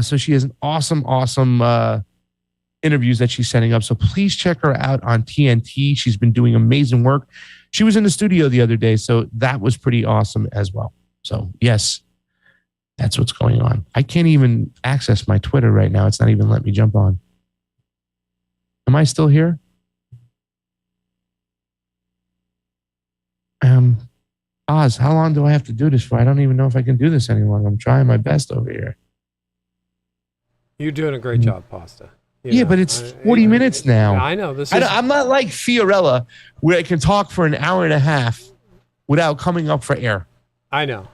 So she has an awesome interviews that she's setting up. So please check her out on TNT. She's been doing amazing work. She was in the studio the other day, so that was pretty awesome as well. So yes, that's what's going on. I can't even access my Twitter right now. It's not even letting me jump on. Am I still here? Oz, how long do I have to do this for? I don't even know if I can do this any longer. I'm trying my best over here. You're doing a great job, Pasta. Yeah, but it's 40 minutes now. I know. I'm not like Fiorella, where I can talk for an hour and a half without coming up for air. I know.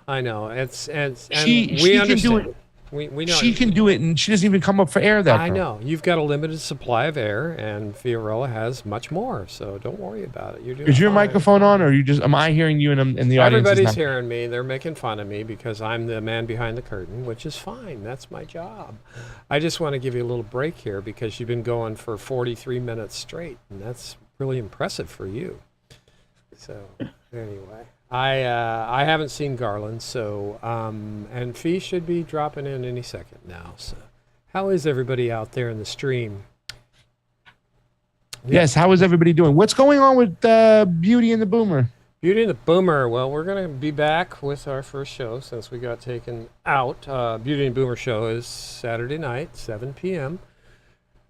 It's She we can understand. do it. We know. She can do it, and she doesn't even come up for air. That I girl. know. You've got a limited supply of air, and Fiorella has much more. So don't worry about it. You're doing Is your fine. microphone on, or am I hearing you in the audience? Everybody's hearing me. They're making fun of me because I'm the man behind the curtain, which is fine. That's my job. I just want to give you a little break here because you've been going for 43 minutes straight, and that's really impressive for you. So anyway. I haven't seen Garland, so and Fee should be dropping in any second now. So, how is everybody out there in the stream? Yes, how is everybody doing? What's going on with Beauty and the Boomer? Beauty and the Boomer. Well, we're going to be back with our first show since we got taken out. Beauty and Boomer show is Saturday night, 7 p.m.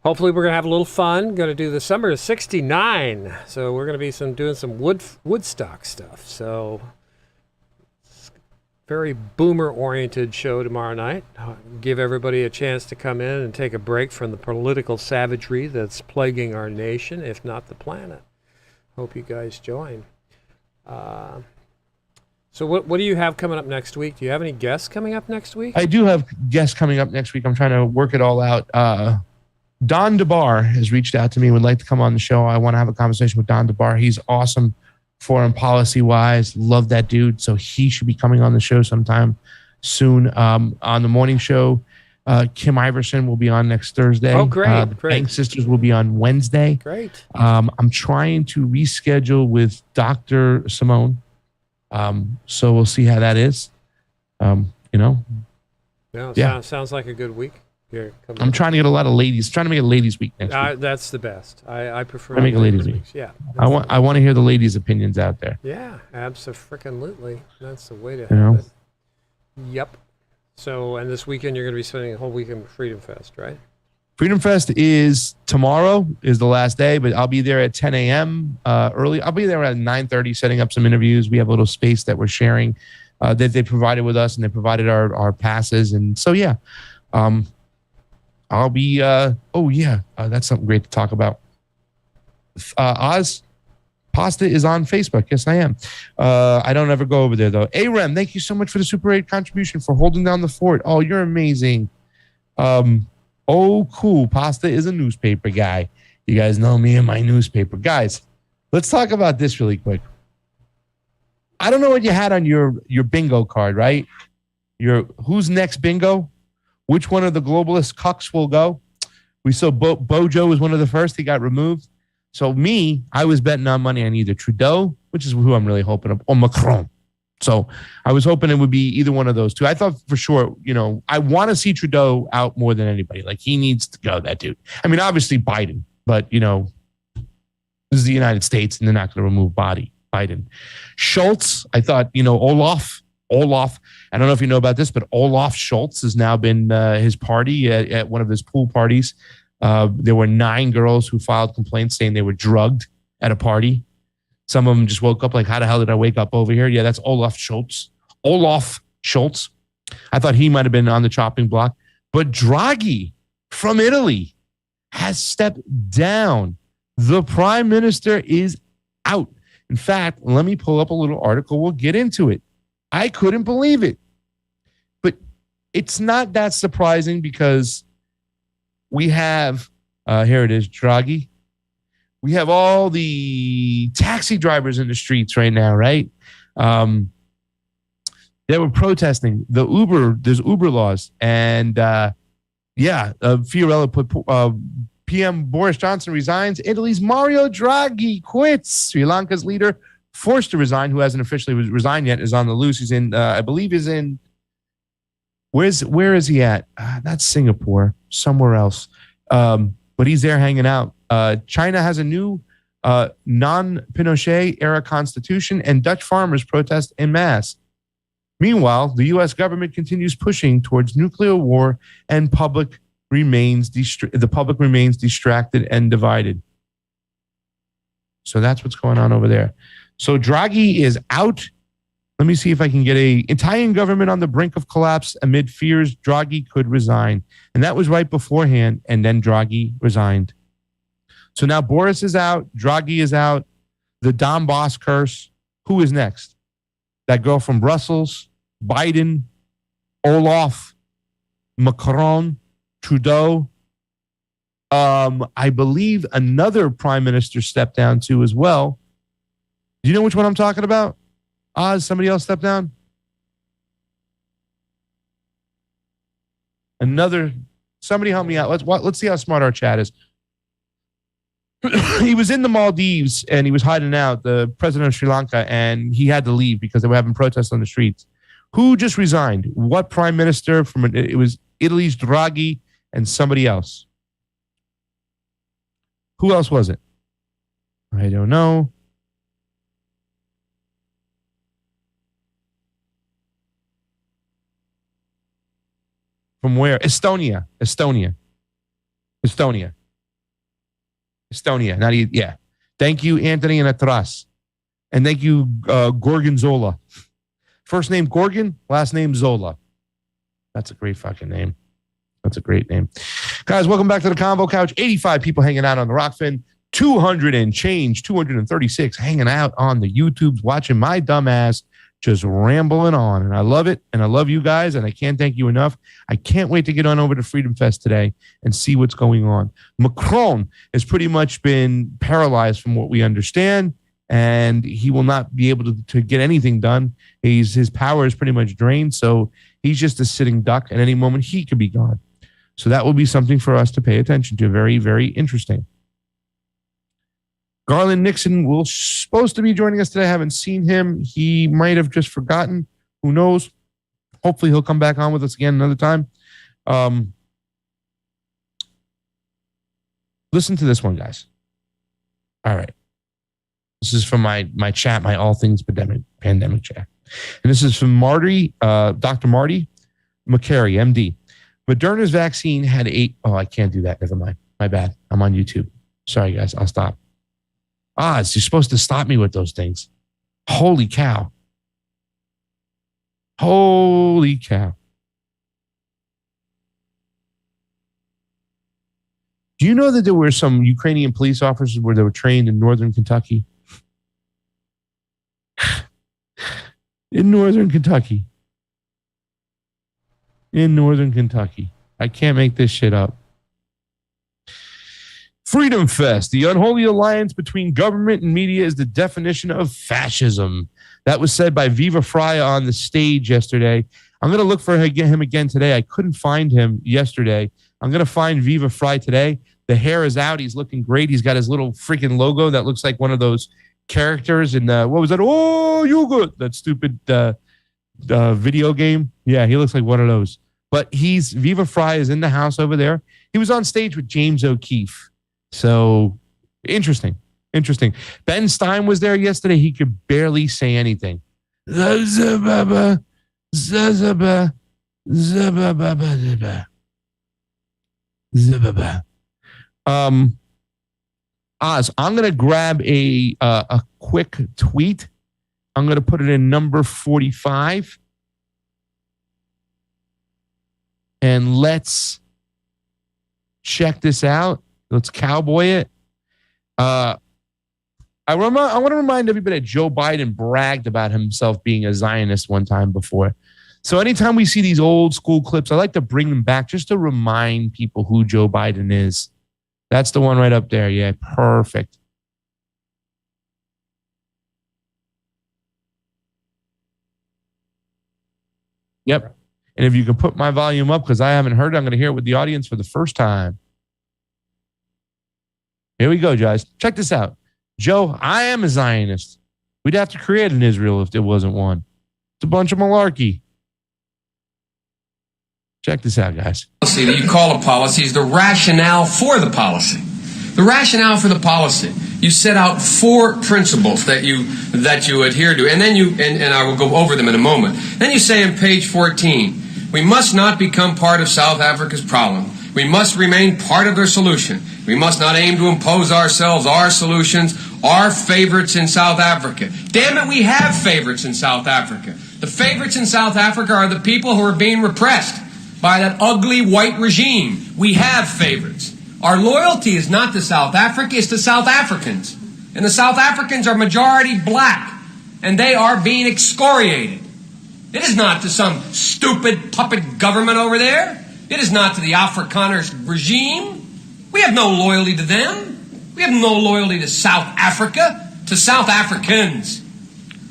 Hopefully, we're going to have a little fun. Going to do the Summer of '69. So we're going to be doing some Woodstock stuff. So it's a very boomer-oriented show tomorrow night. Give everybody a chance to come in and take a break from the political savagery that's plaguing our nation, if not the planet. Hope you guys join. So what do you have coming up next week? Do you have any guests coming up next week? I do have guests coming up next week. I'm trying to work it all out. Don Dore has reached out to me and would like to come on the show. I want to have a conversation with Don Dore. He's awesome foreign policy wise. Love that dude. So he should be coming on the show sometime soon. On the morning show, Kim Iversen will be on next Thursday. Oh, great. The Bank Sisters will be on Wednesday. Great. I'm trying to reschedule with Dr. Simone. So we'll see how that is. Sounds like a good week. I'm trying to get a lot of ladies. Trying to make a ladies' week next week. That's the best. I prefer. I make a ladies' week. Yeah. I want to hear the ladies' opinions out there. Yeah, absolutely. That's the way to have it. Yep. So, and this weekend you're going to be spending a whole weekend with Freedom Fest, right? Freedom Fest is tomorrow, is the last day, but I'll be there at 10 a.m. Early. I'll be there at 9:30, setting up some interviews. We have a little space that we're sharing that they provided with us, and they provided our passes, and so yeah. I'll be, that's something great to talk about. Oz, Pasta is on Facebook. Yes, I am. I don't ever go over there, though. Arem, thank you so much for the Super 8 contribution, for holding down the fort. Oh, you're amazing. Cool. Pasta is a newspaper guy. You guys know me and my newspaper. Guys, let's talk about this really quick. I don't know what you had on your bingo card, right? Your who's next bingo? Which one of the globalist cucks will go? We saw Bojo was one of the first. He got removed. So I was betting on money on either Trudeau, which is who I'm really hoping of, or Macron. So I was hoping it would be either one of those two. I thought for sure, I want to see Trudeau out more than anybody. Like, he needs to go, that dude. I mean, obviously Biden, but, this is the United States and they're not going to remove Biden. Schultz, I thought, Olaf, I don't know if you know about this, but Olaf Schultz has now been his party at one of his pool parties. There were 9 girls who filed complaints saying they were drugged at a party. Some of them just woke up like, how the hell did I wake up over here? Yeah, that's Olaf Schultz. I thought he might have been on the chopping block. But Draghi from Italy has stepped down. The prime minister is out. In fact, let me pull up a little article. We'll get into it. I couldn't believe it. But it's not that surprising because we have, here it is, Draghi. We have all the taxi drivers in the streets right now, right? They were protesting there's Uber laws. And Fiorella put PM Boris Johnson resigns. Italy's Mario Draghi quits. Sri Lanka's leader forced to resign, who hasn't officially resigned yet, is on the loose. He's in, I believe he's in, where is he at? Not Singapore, somewhere else. But he's there hanging out. China has a new non-Pinochet era constitution, and Dutch farmers protest en masse. Meanwhile, the U.S. government continues pushing towards nuclear war, and the public remains distracted and divided. So that's what's going on over there. So Draghi is out. Let me see if I can get a Italian government on the brink of collapse amid fears Draghi could resign. And that was right beforehand. And then Draghi resigned. So now Boris is out. Draghi is out. The Donbass curse. Who is next? That girl from Brussels, Biden, Olaf, Macron, Trudeau. I believe another prime minister stepped down too as well. Do you know which one I'm talking about? Oz, somebody else stepped down? Somebody help me out. Let's see how smart our chat is. He was in the Maldives and he was hiding out, the president of Sri Lanka, and he had to leave because they were having protests on the streets. Who just resigned? What prime minister? It was Italy's Draghi and somebody else. Who else was it? I don't know. From where? Estonia. Yeah. Thank you, Anthony and Atras. And thank you, Gorgonzola. First name Gorgon, last name Zola. That's a great fucking name. That's a great name. Guys, welcome back to the Convo Couch. 85 people hanging out on the Rokfin. 200 and change, 236 hanging out on the YouTubes, watching my dumb ass just rambling on. And I love it. And I love you guys. And I can't thank you enough. I can't wait to get on over to Freedom Fest today and see what's going on. Macron has pretty much been paralyzed from what we understand. And he will not be able to get anything done. His power is pretty much drained. So he's just a sitting duck. At any moment, he could be gone. So that will be something for us to pay attention to. Very, very interesting. Garland Nixon will supposed to be joining us today. I haven't seen him. He might have just forgotten. Who knows? Hopefully he'll come back on with us again another time. Listen to this one, guys. All right. This is from my chat, my all things pandemic chat. And this is from Marty, Dr. Marty McCary, MD. Moderna's vaccine had I can't do that. Never mind. My bad. I'm on YouTube. Sorry, guys. I'll stop. You're supposed to stop me with those things. Holy cow. Holy cow. Do you know that there were some Ukrainian police officers where they were trained in northern Kentucky? In northern Kentucky. I can't make this shit up. Freedom Fest, the unholy alliance between government and media, is the definition of fascism. That was said by Viva Frei on the stage yesterday. I'm going to look for him again today. I couldn't find him yesterday. I'm going to find Viva Frei today. The hair is out. He's looking great. He's got his little freaking logo that looks like one of those characters in what was that? Oh, you good. That stupid video game. Yeah, he looks like one of those. But Viva Frei is in the house over there. He was on stage with James O'Keefe. So interesting. Ben Stein was there yesterday. He could barely say anything. Oz, I'm going to grab a quick tweet. I'm going to put it in number 45. And let's check this out. Let's cowboy it. I want to remind everybody that Joe Biden bragged about himself being a Zionist one time before. So anytime we see these old school clips, I like to bring them back just to remind people who Joe Biden is. That's the one right up there. Yeah, perfect. Yep. And if you can put my volume up, because I haven't heard it, I'm going to hear it with the audience for the first time. Here we go, guys. Check this out. Joe, I am a Zionist. We'd have to create an Israel if there wasn't one. It's a bunch of malarkey. Check this out, guys. Policy that you call a policy is the rationale for the policy. The rationale for the policy. You set out 4 principles that you adhere to, and then and I will go over them in a moment. Then you say on page 14, we must not become part of South Africa's problem. We must remain part of their solution. We must not aim to impose ourselves, our solutions, are favorites in South Africa. Damn it, we have favorites in South Africa. The favorites in South Africa are the people who are being repressed by that ugly white regime. We have favorites. Our loyalty is not to South Africa, it's to South Africans. And the South Africans are majority black, and they are being excoriated. It is not to some stupid puppet government over there. It is not to the Afrikaners regime. We have no loyalty to them. We have no loyalty to South Africa, to South Africans.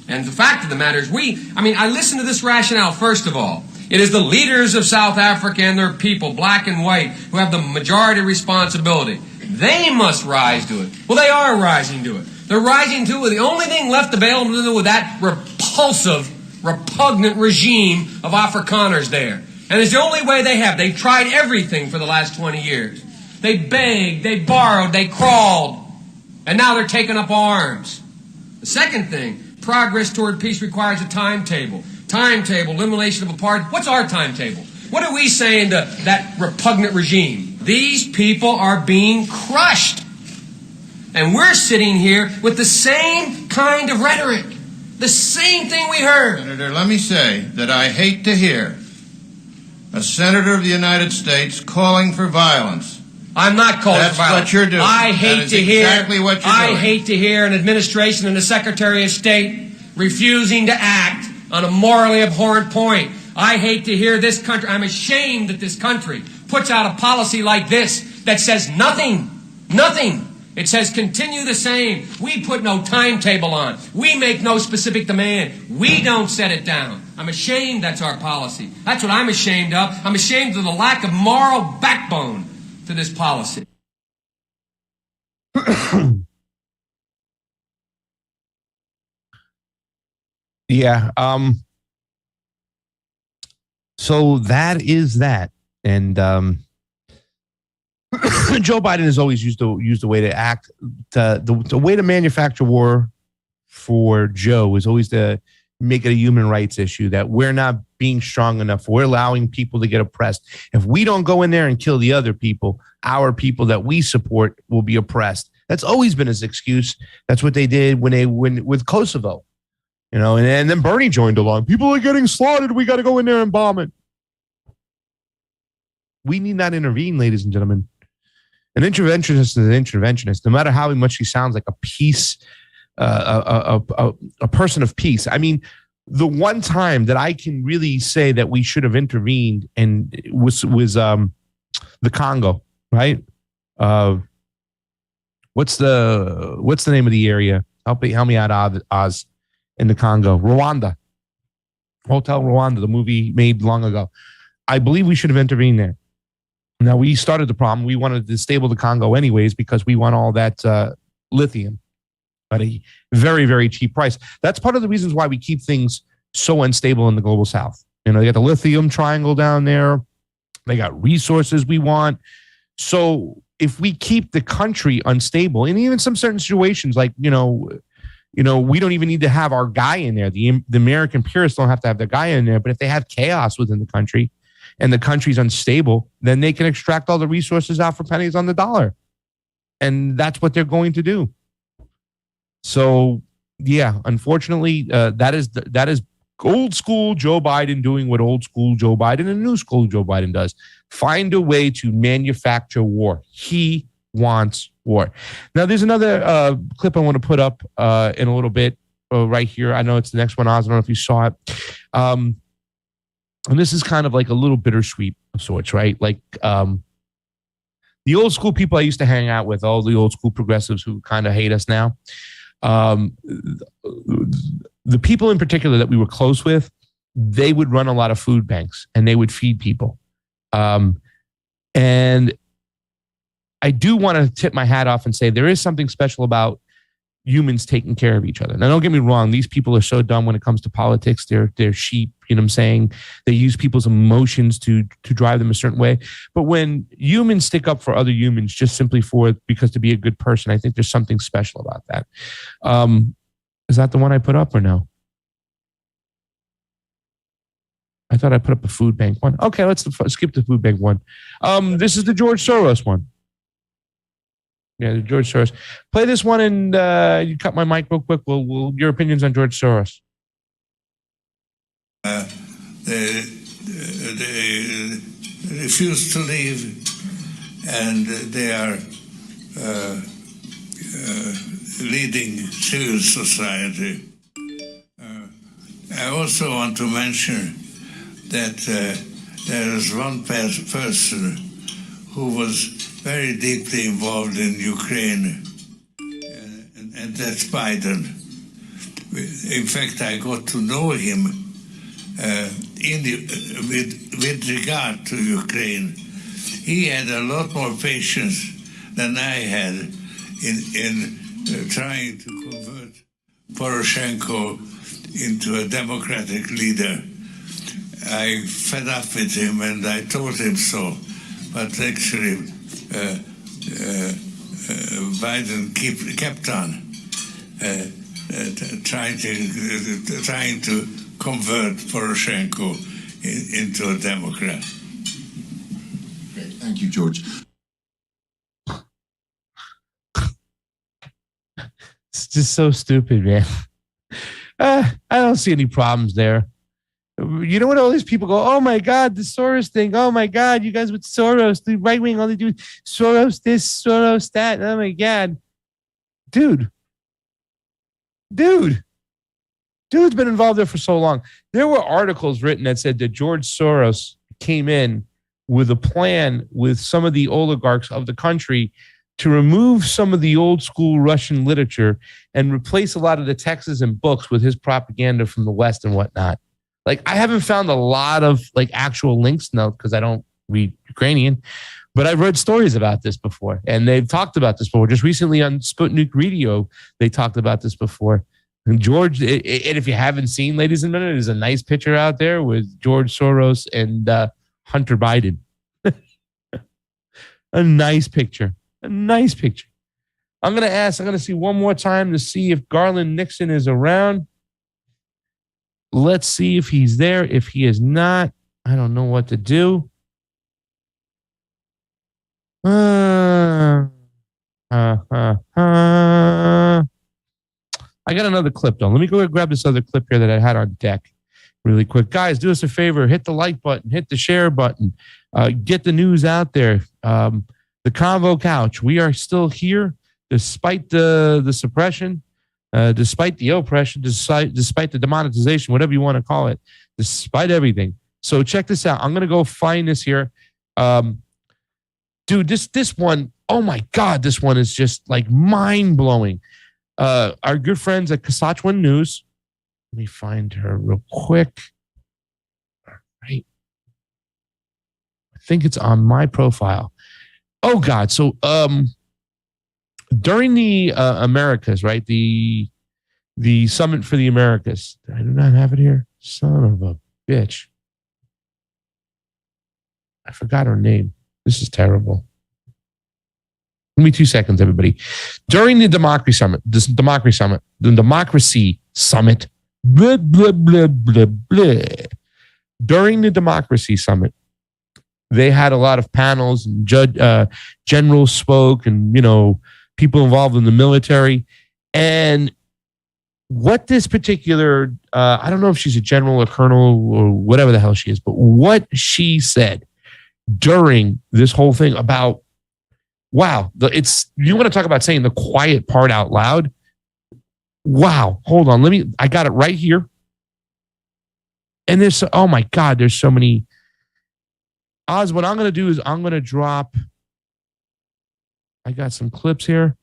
And the fact of the matter is I listen to this rationale, first of all. It is the leaders of South Africa and their people, black and white, who have the majority responsibility. They must rise to it. Well, they are rising to it. They're rising to it. The only thing left available to them with that repulsive, repugnant regime of Afrikaners there. And it's the only way they have. They've tried everything for the last 20 years. They begged, they borrowed, they crawled. And now they're taking up arms. The second thing, progress toward peace requires a timetable. Timetable, elimination of apartheid. What's our timetable? What are we saying to that repugnant regime? These people are being crushed. And we're sitting here with the same kind of rhetoric. The same thing we heard. Senator, let me say that I hate to hear a senator of the United States calling for violence. I'm not calling That's for violence. what you're doing. I hate to hear exactly what you're doing. I hate to hear an administration and a Secretary of State refusing to act on a morally abhorrent point. I hate to hear this country. I'm ashamed that this country puts out a policy like this that says nothing. Nothing. It says continue the same. We put no timetable on. We make no specific demand. We don't set it down. I'm ashamed that's our policy. That's what I'm ashamed of. I'm ashamed of the lack of moral backbone to this policy. Yeah. So that is that. And Joe Biden has always used the way to act. The way to manufacture war for Joe is always to make it a human rights issue, that we're not being strong enough. We're allowing people to get oppressed. If we don't go in there and kill the other people, our people that we support will be oppressed. That's always been his excuse. That's what they did when with Kosovo. You know, and then Bernie joined along. People are getting slaughtered. We got to go in there and bomb it. We need not intervene, ladies and gentlemen. An interventionist is an interventionist, no matter how much he sounds like a peace, a person of peace. I mean, the one time that I can really say that we should have intervened and was the Congo, right? What's the name of the area? Help me out, Oz. In the Congo, Rwanda, Hotel Rwanda, the movie made long ago. I believe we should have intervened there. Now, we started the problem. We wanted to disable the Congo anyways because we want all that lithium at a very, very cheap price. That's part of the reasons why we keep things so unstable in the global south. You know, they got the lithium triangle down there. They got resources we want. So if we keep the country unstable, and even some certain situations like, you know, we don't even need to have our guy in there. The American purists don't have to have their guy in there. But if they have chaos within the country and the country's unstable, then they can extract all the resources out for pennies on the dollar. And that's what they're going to do. So, yeah, unfortunately, that is old school Joe Biden doing what old school Joe Biden and new school Joe Biden does. Find a way to manufacture war. He wants war. Now, there's another clip I want to put up in a little bit right here. I know it's the next one, Oz. I don't know if you saw it. And this is kind of like a little bittersweet of sorts, right? Like the old school people I used to hang out with, all the old school progressives who kind of hate us now. The people in particular that we were close with, they would run a lot of food banks and they would feed people. And I do want to tip my hat off and say there is something special about humans taking care of each other. Now, don't get me wrong. These people are so dumb when it comes to politics. They're sheep. You know what I'm saying? They use people's emotions to drive them a certain way. But when humans stick up for other humans just simply because to be a good person, I think there's something special about that. Is that the one I put up or no? I thought I put up a food bank one. Okay, let's skip the food bank one. This is the George Soros one. Yeah, George Soros. Play this one and you cut my mic real quick. Your opinions on George Soros. They refuse to leave, and they are leading civil society. I also want to mention that there is one person who was very deeply involved in Ukraine, and that's Biden. In fact, I got to know him with regard to Ukraine. He had a lot more patience than I had in trying to convert Poroshenko into a democratic leader. I fed up with him and I told him so, but actually Biden kept on trying to convert Poroshenko into a Democrat. Great. Thank you, George. It's just so stupid, man. I don't see any problems there. You know what all these people go, oh my God, the Soros thing. Oh my God, you guys with Soros, the right wing, all they do is Soros this, Soros that. Oh my God. Dude's been involved there for so long. There were articles written that said that George Soros came in with a plan with some of the oligarchs of the country to remove some of the old school Russian literature and replace a lot of the texts and books with his propaganda from the West and whatnot. Like, I haven't found a lot of like actual links now because I don't read Ukrainian, but I've read stories about this before, and they've talked about this before. Just recently on Sputnik Radio, they talked about this before. And George, and if you haven't seen, ladies and gentlemen, there's a nice picture out there with George Soros and Hunter Biden. A nice picture. I'm going to see one more time to see if Garland Nixon is around. Let's see if he's there. If he is not, I don't know what to do. I got another clip though. Let me go grab this other clip here that I had on deck really quick. Guys, do us a favor. Hit the like button. Hit the share button. Get the news out there. The Convo Couch. We are still here despite the suppression, despite the oppression, despite the demonetization, whatever you want to call it, despite everything. So check this out. I'm going to go find this here. Dude, this one, oh my God, this one is just like mind-blowing. Our good friends at Saskatchewan News. Let me find her real quick. All right. I think it's on my profile. Oh God. So during the Americas, right? The Summit for the Americas. I do not have it here. Son of a bitch. I forgot her name. This is terrible. Give me 2 seconds, everybody. During the Democracy Summit, blah, blah, blah, blah, blah. During the Democracy Summit, they had a lot of panels and generals spoke and, people involved in the military. And what this particular, I don't know if she's a general or colonel or whatever the hell she is, but what she said during this whole thing about, wow, you want to talk about saying the quiet part out loud? Wow, hold on, I got it right here. And there's, oh my God, there's so many. Oz, what I'm going to do is I'm going to drop, I got some clips here.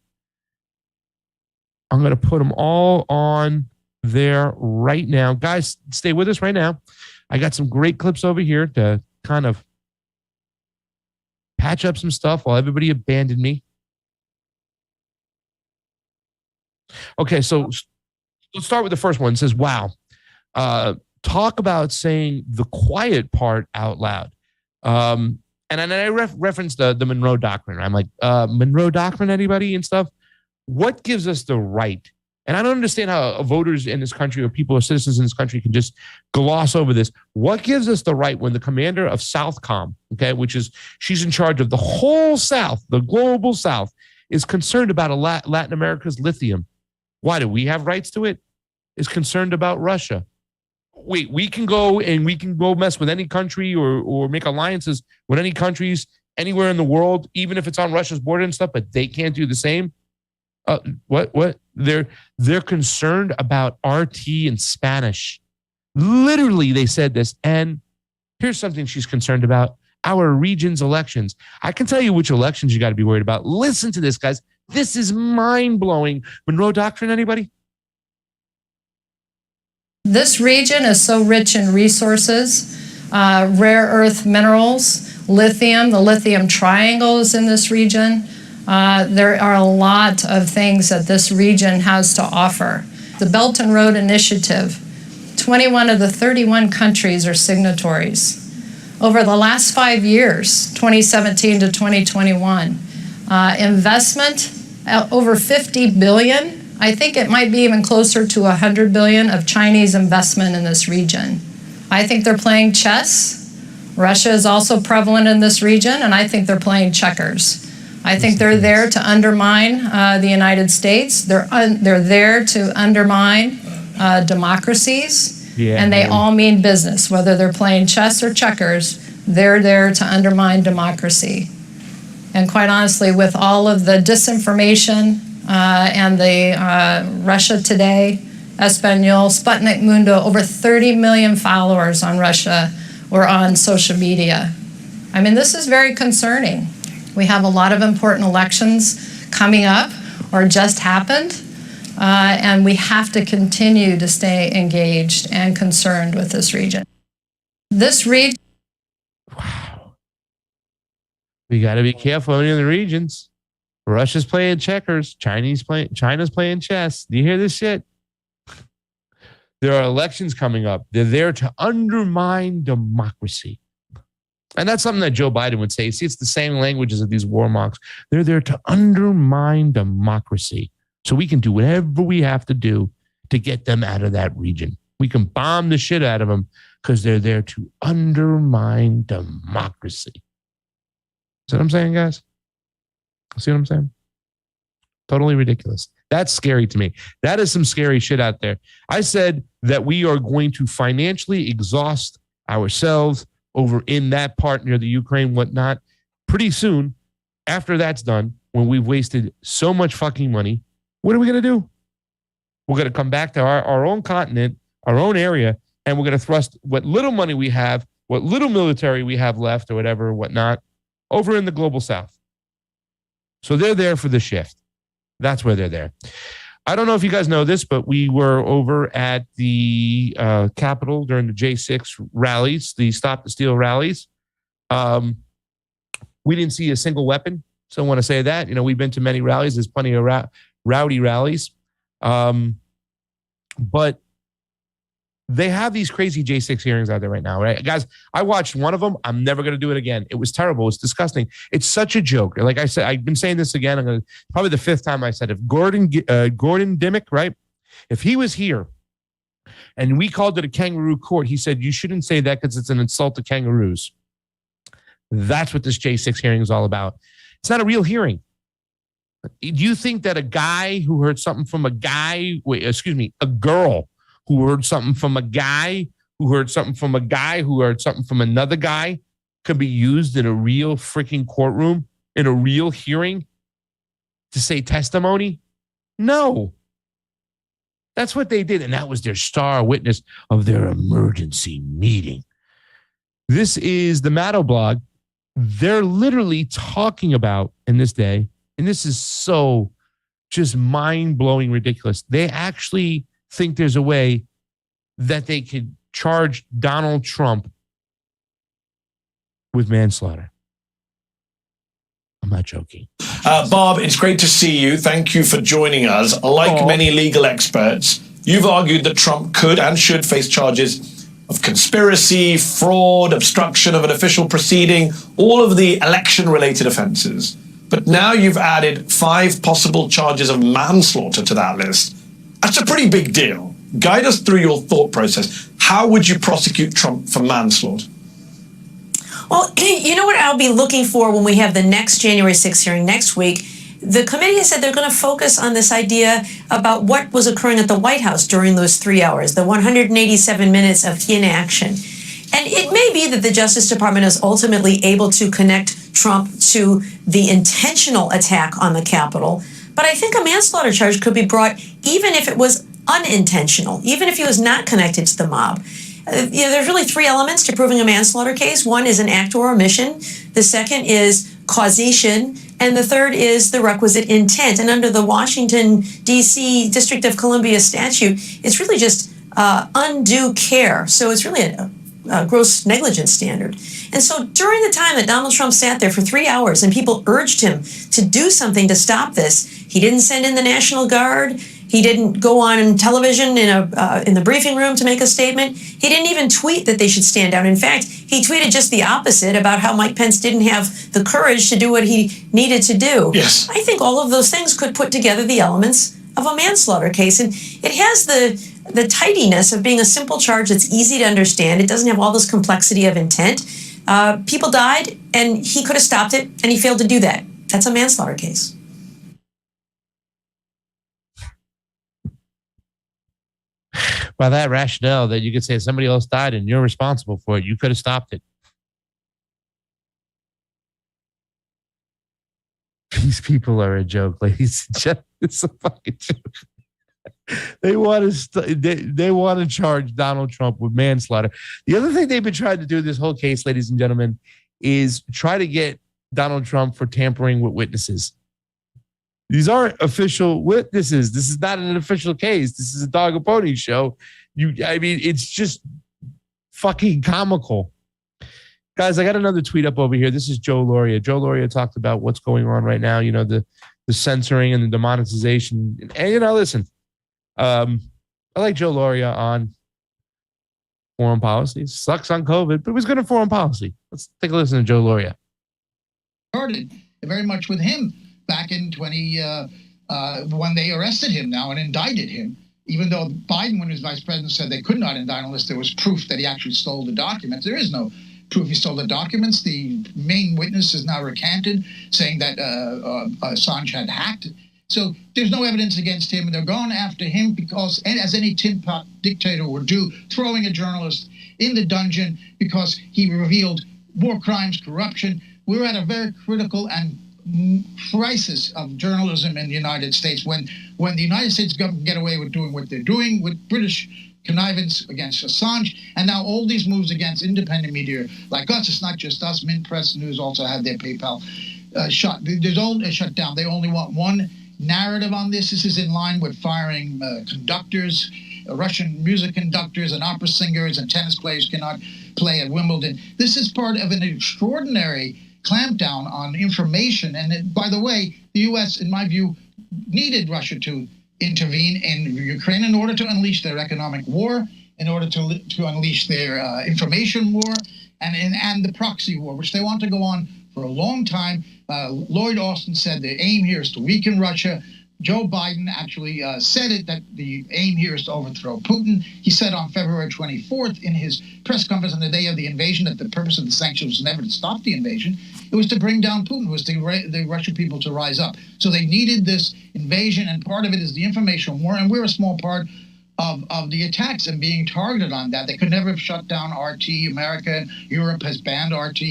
I'm going to put them all on there right now. Guys, stay with us right now. I got some great clips over here to kind of patch up some stuff while everybody abandoned me. Okay, so let's start with the first one. It says, wow, talk about saying the quiet part out loud. And then I referenced the Monroe Doctrine. I'm like, Monroe Doctrine, anybody and stuff? What gives us the right? And I don't understand how voters in this country or people or citizens in this country can just gloss over this. What gives us the right when the commander of Southcom, okay, she's in charge of the whole South, the global South, is concerned about Latin America's lithium. Why do we have rights to it? Is concerned about Russia. Wait, we can go mess with any country or make alliances with any countries anywhere in the world, even if it's on Russia's border and stuff, but they can't do the same. What? They're concerned about RT and Spanish. Literally, they said this. And here's something she's concerned about: our region's elections. I can tell you which elections you got to be worried about. Listen to this, guys. This is mind-blowing. Monroe Doctrine, anybody? This region is so rich in resources, rare earth minerals, lithium. The lithium triangle is in this region. There are a lot of things that this region has to offer. The Belt and Road Initiative, 21 of the 31 countries are signatories. Over the last 5 years, 2017 to 2021, investment over 50 billion. I think it might be even closer to 100 billion of Chinese investment in this region. I think they're playing chess. Russia is also prevalent in this region, and I think they're playing checkers. I think they're there to undermine the United States. They're there to undermine democracies, and they all mean business. Whether they're playing chess or checkers, they're there to undermine democracy. And quite honestly, with all of the disinformation and the Russia Today, Espanol, Sputnik Mundo, over 30 million followers on Russia or on social media. I mean, this is very concerning. We have a lot of important elections coming up or just happened, and we have to continue to stay engaged and concerned with this region. This region. Wow. We got to be careful in the regions. Russia's playing checkers. China's playing chess. Do you hear this shit? There are elections coming up. They're there to undermine democracy. And that's something that Joe Biden would say. See, it's the same languages of these warmongers. They're there to undermine democracy. So we can do whatever we have to do to get them out of that region. We can bomb the shit out of them because they're there to undermine democracy. See what I'm saying, guys? See what I'm saying? Totally ridiculous. That's scary to me. That is some scary shit out there. I said that we are going to financially exhaust ourselves over in that part near the Ukraine, whatnot. Pretty soon, after that's done, when we've wasted so much fucking money, what are we going to do? We're going to come back to our own continent, our own area, and we're going to thrust what little money we have, what little military we have left or whatever, whatnot, over in the global south. So they're there for the shift. That's where they're there. I don't know if you guys know this, but we were over at the Capitol during the J6 rallies, the Stop the Steal rallies. We didn't see a single weapon. So I want to say that. You know, we've been to many rallies. There's plenty of rowdy rallies. But they have these crazy J6 hearings out there right now, right? Guys, I watched one of them. I'm never going to do it again. It was terrible. It's disgusting. It's such a joke. Like I said, I've been saying this again. I'm going to, probably the fifth time I said, if Gordon Dimmick, right? If he was here and we called it a kangaroo court, he said, you shouldn't say that because it's an insult to kangaroos. That's what this J6 hearing is all about. It's not a real hearing. Do you think that a guy who heard something from a girl who heard something from a guy, who heard something from a guy, who heard something from another guy, could be used in a real freaking courtroom, in a real hearing to say testimony? No. That's what they did. And that was their star witness of their emergency meeting. This is the Maddow blog. They're literally talking about in this day, and this is so just mind-blowing ridiculous. They actually think there's a way that they could charge Donald Trump with manslaughter. I'm not joking. Bob, it's great to see you. Thank you for joining us. Like many legal experts, you've argued that Trump could and should face charges of conspiracy, fraud, obstruction of an official proceeding, all of the election-related offenses. But now you've added 5 possible charges of manslaughter to that list. That's a pretty big deal. Guide us through your thought process. How would you prosecute Trump for manslaughter? Well, you know what I'll be looking for when we have the next January 6th hearing next week the committee has said they're going to focus on this idea about what was occurring at the White House during those 3 hours, the 187 minutes of inaction. And it may be that the Justice Department is ultimately able to connect Trump to the intentional attack on the Capitol. But I think a manslaughter charge could be brought even if it was unintentional, even if he was not connected to the mob. There's really three elements to proving a manslaughter case. One is an act or omission. The second is causation. And the third is the requisite intent. And under the Washington, D.C. District of Columbia statute, it's really just undue care. So it's really a gross negligence standard. And so during the time that Donald Trump sat there for 3 hours and people urged him to do something to stop this, he didn't send in the National Guard. He didn't go on television in the briefing room to make a statement. He didn't even tweet that they should stand down. In fact, he tweeted just the opposite about how Mike Pence didn't have the courage to do what he needed to do. Yes. I think all of those things could put together the elements of a manslaughter case. And it has the tidiness of being a simple charge that's easy to understand. It doesn't have all this complexity of intent. People died, and he could have stopped it, and he failed to do that. That's a manslaughter case. By that rationale, that you could say somebody else died and you're responsible for it, you could have stopped it. These people are a joke, ladies and gentlemen. It's a fucking joke. They want to charge Donald Trump with manslaughter. The other thing they've been trying to do this whole case, ladies and gentlemen, is try to get Donald Trump for tampering with witnesses. These aren't official witnesses. This is not an official case. This is a dog and pony show. It's just fucking comical. Guys, I got another tweet up over here. This is Joe Lauria. Joe Lauria talked about what's going on right now, the censoring and the demonetization. And, listen, I like Joe Lauria on foreign policy. Sucks on COVID, but it was good on foreign policy. Let's take a listen to Joe Lauria. Started very much with him back in when they arrested him now and indicted him, even though Biden, when he was vice president, said they could not indict unless there was proof that he actually stole the documents. There is no proof he stole the documents. The main witness is now recanted, saying that Assange had hacked. So there's no evidence against him, and they're going after him because, as any tin pot dictator would do, throwing a journalist in the dungeon because he revealed war crimes, corruption. We're at a very critical and crisis of journalism in the United States when the United States government get away with doing what they're doing with British connivance against Assange, and now all these moves against independent media like us. It's not just us. Mint Press News also had their PayPal shut down. They only want one narrative on this. This is in line with firing conductors, Russian music conductors and opera singers and tennis players cannot play at Wimbledon. This is part of an extraordinary clampdown on information. And by the way, the U.S., in my view, needed Russia to intervene in Ukraine in order to unleash their economic war, in order to unleash their information war, and the proxy war, which they want to go on for a long time. Lloyd Austin said the aim here is to weaken Russia. Joe Biden actually said it, that the aim here is to overthrow Putin. He said on February 24th in his press conference on the day of the invasion that the purpose of the sanctions was never to stop the invasion. It was to bring down Putin, it was the Russian people to rise up. So they needed this invasion, and part of it is the information war, and we're a small part of the attacks and being targeted on that. They could never have shut down RT. America, Europe has banned RT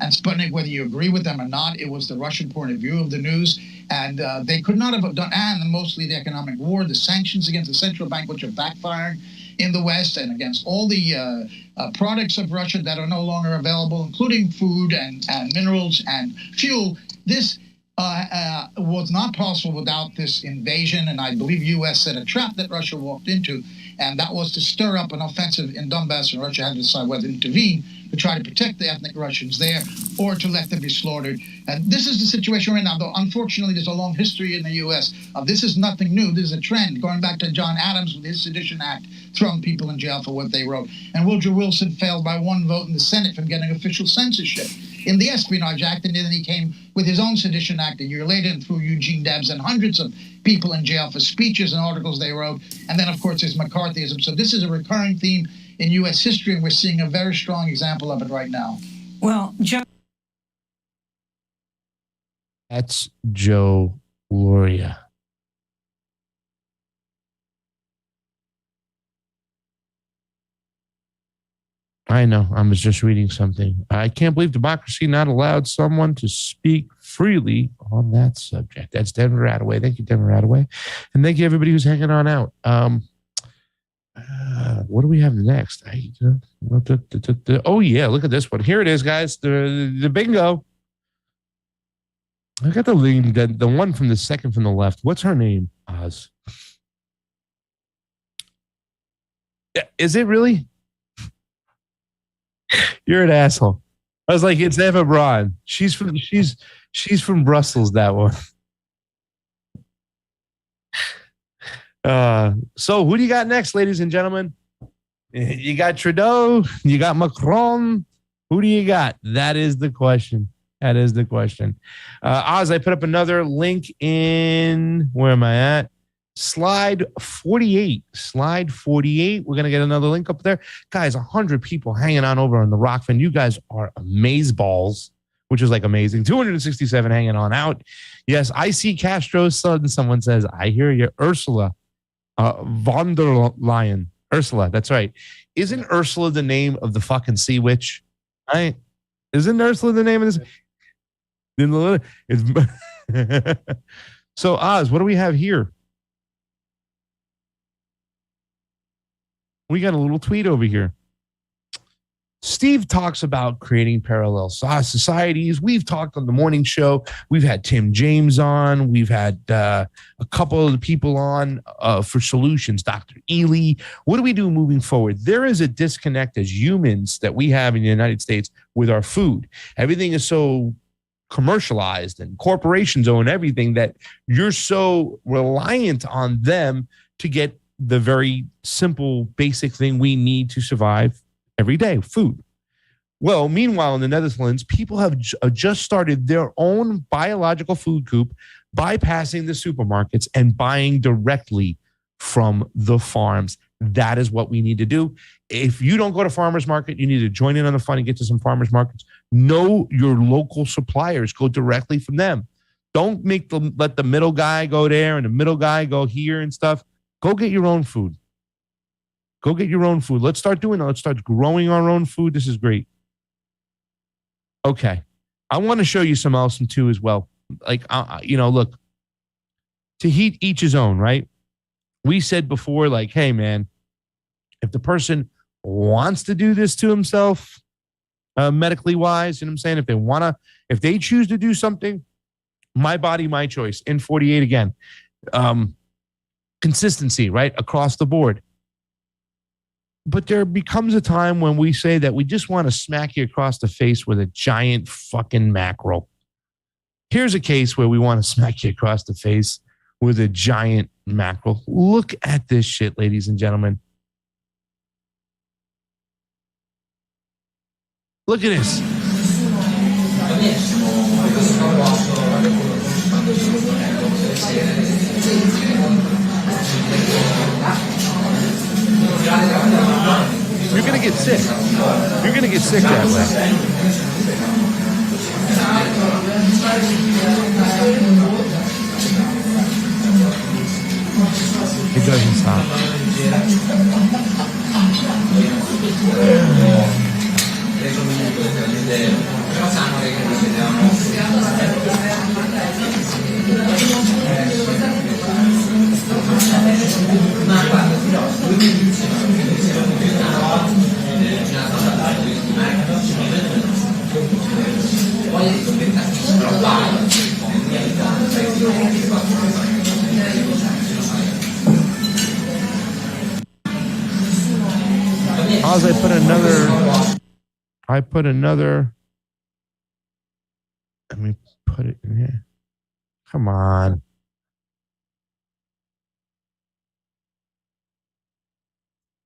and Sputnik, whether you agree with them or not. It was the Russian point of view of the news. And they could not have done, and mostly the economic war, the sanctions against the central bank, which are backfiring in the West, and against all the products of Russia that are no longer available, including food and minerals and fuel. This was not possible without this invasion, and I believe U.S. set a trap that Russia walked into, and that was to stir up an offensive in Donbass, and Russia had to decide whether to intervene to try to protect the ethnic Russians there or to let them be slaughtered. And this is the situation right now, though unfortunately there's a long history in the U.S. of this is nothing new. This is a trend going back to John Adams with his Sedition Act, throwing people in jail for what they wrote. And Woodrow Wilson failed by one vote in the Senate from getting official censorship in the Espionage Act, and then he came with his own Sedition Act a year later and threw Eugene Debs and hundreds of people in jail for speeches and articles they wrote. And then, of course, there's McCarthyism. So this is a recurring theme in U.S. history, and we're seeing a very strong example of it right now. Well, Joe. That's Joe Gloria. I know. I was just reading something. I can't believe democracy not allowed someone to speak freely on that subject. That's Denver Attaway. Thank you, Denver Attaway. And thank you, everybody who's hanging on out. What do we have next? Oh, yeah. Look at this one. Here it is, guys. The bingo. I got the link, the one from the second from the left. What's her name? Oz. Is it really? You're an asshole. I was like, it's Eva Braun. She's from Brussels, that one. So who do you got next, ladies and gentlemen? You got Trudeau, you got Macron. Who do you got? That is the question. That is the question. Oz, I put up another link in, where am I at? Slide 48. Slide 48. We're going to get another link up there. Guys, 100 people hanging on over on the Rokfin. You guys are amazeballs, which is like amazing. 267 hanging on out. Yes, I see Castro's son. Someone says, I hear you. Ursula von der Leyen. Ursula, that's right. Isn't Ursula the name of the fucking sea witch? Right? Isn't Ursula the name of this? So, Oz, what do we have here? We got a little tweet over here. Steve talks about creating parallel societies. We've talked on the morning show. We've had Tim James on. We've had a couple of the people on for solutions, Dr. Ely. What do we do moving forward? There is a disconnect as humans that we have in the United States with our food. Everything is so commercialized and corporations own everything that you're so reliant on them to get the very simple, basic thing we need to survive every day, food. Well, meanwhile, in the Netherlands, people have just started their own biological food coop, bypassing the supermarkets and buying directly from the farms. That is what we need to do. If you don't go to farmers market, you need to join in on the fun and get to some farmers markets. Know your local suppliers. Go directly from them. Don't let the middle guy go there and the middle guy go here and stuff. Go get your own food. Go get your own food. Let's start doing that. Let's start growing our own food. This is great. Okay. I want to show you some else too as well. Like, look, to each his own, right? We said before, like, hey, man, if the person wants to do this to himself, medically wise, you know what I'm saying? If they choose to do something, my body, my choice. In 48 again. Consistency, right? Across the board. But there becomes a time when we say that we just want to smack you across the face with a giant fucking mackerel. Here's a case where we want to smack you across the face with a giant mackerel. Look at this shit, ladies and gentlemen. Look at this. You're going to get sick. You're going to get sick that way. It doesn't stop. I put another. Let me put it in here. Come on.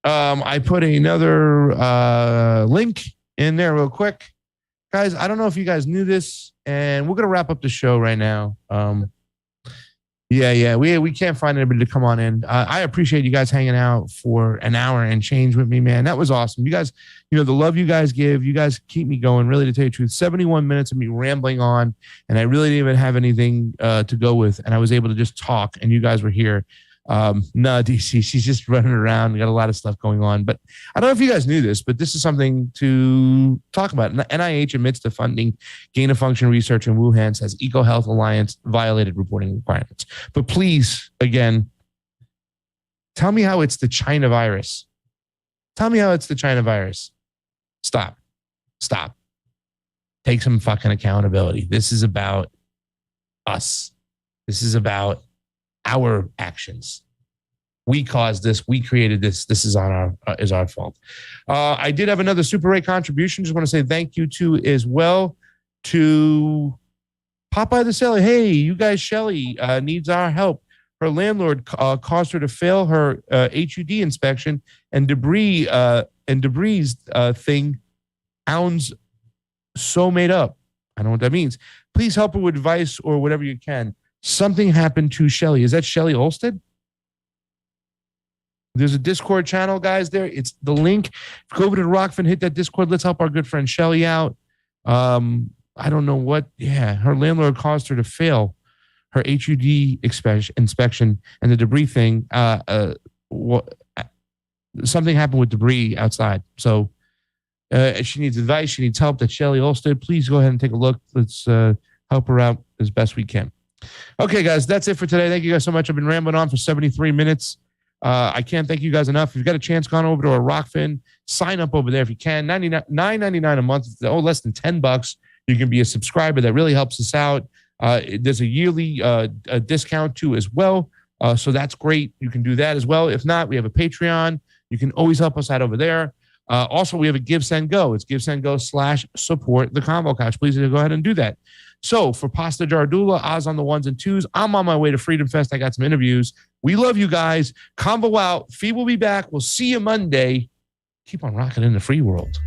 I put another link in there real quick. Guys, I don't know if you guys knew this, and we're going to wrap up the show right now. Yeah. We can't find anybody to come on in. I appreciate you guys hanging out for an hour and change with me, man. That was awesome. You guys, the love you guys give, you guys keep me going. Really, to tell you the truth, 71 minutes of me rambling on, and I really didn't even have anything to go with, and I was able to just talk, and you guys were here. No, DC, she's just running around. We got a lot of stuff going on, but I don't know if you guys knew this, but this is something to talk about. NIH admits to funding gain of function research in Wuhan, says EcoHealth Alliance violated reporting requirements. But please, again, tell me how it's the China virus. Tell me how it's the China virus. Stop. Take some fucking accountability. This is about us. This is about our actions. We caused this. We created this. This is our fault. I did have another Super Ray contribution. Just want to say thank you to as well to Popeye the Seller. Hey, you guys, Shelly needs our help. Her landlord caused her to fail her HUD inspection and debris thing sounds so made up. I don't know what that means. Please help her with advice or whatever you can. Something happened to Shelly. Is that Shelly Olsted? There's a Discord channel, guys, there. It's the link. Go over to Rokfin, hit that Discord. Let's help our good friend Shelly out. I don't know what. Yeah, her landlord caused her to fail her HUD inspection and the debris thing. Something happened with debris outside. So she needs advice. She needs help. That Shelly Olsted. Please go ahead and take a look. Let's help her out as best we can. Okay, guys, that's it for today. Thank you guys so much. I've been rambling on for 73 minutes. I can't thank you guys enough. If you've got a chance, gone over to our Rokfin, sign up over there if you can. $9.99 a month. It's less than $10. You can be a subscriber. That really helps us out. There's a yearly discount too as well. So that's great. You can do that as well. If not, we have a Patreon. You can always help us out over there. Also, we have a Give, Send, Go. It's GiveSendGo/support the Convo Couch. Please go ahead and do that. So for Pasta Jardula, Oz on the ones and twos, I'm on my way to Freedom Fest. I got some interviews. We love you guys. Convo out. Fee will be back. We'll see you Monday. Keep on rocking in the free world.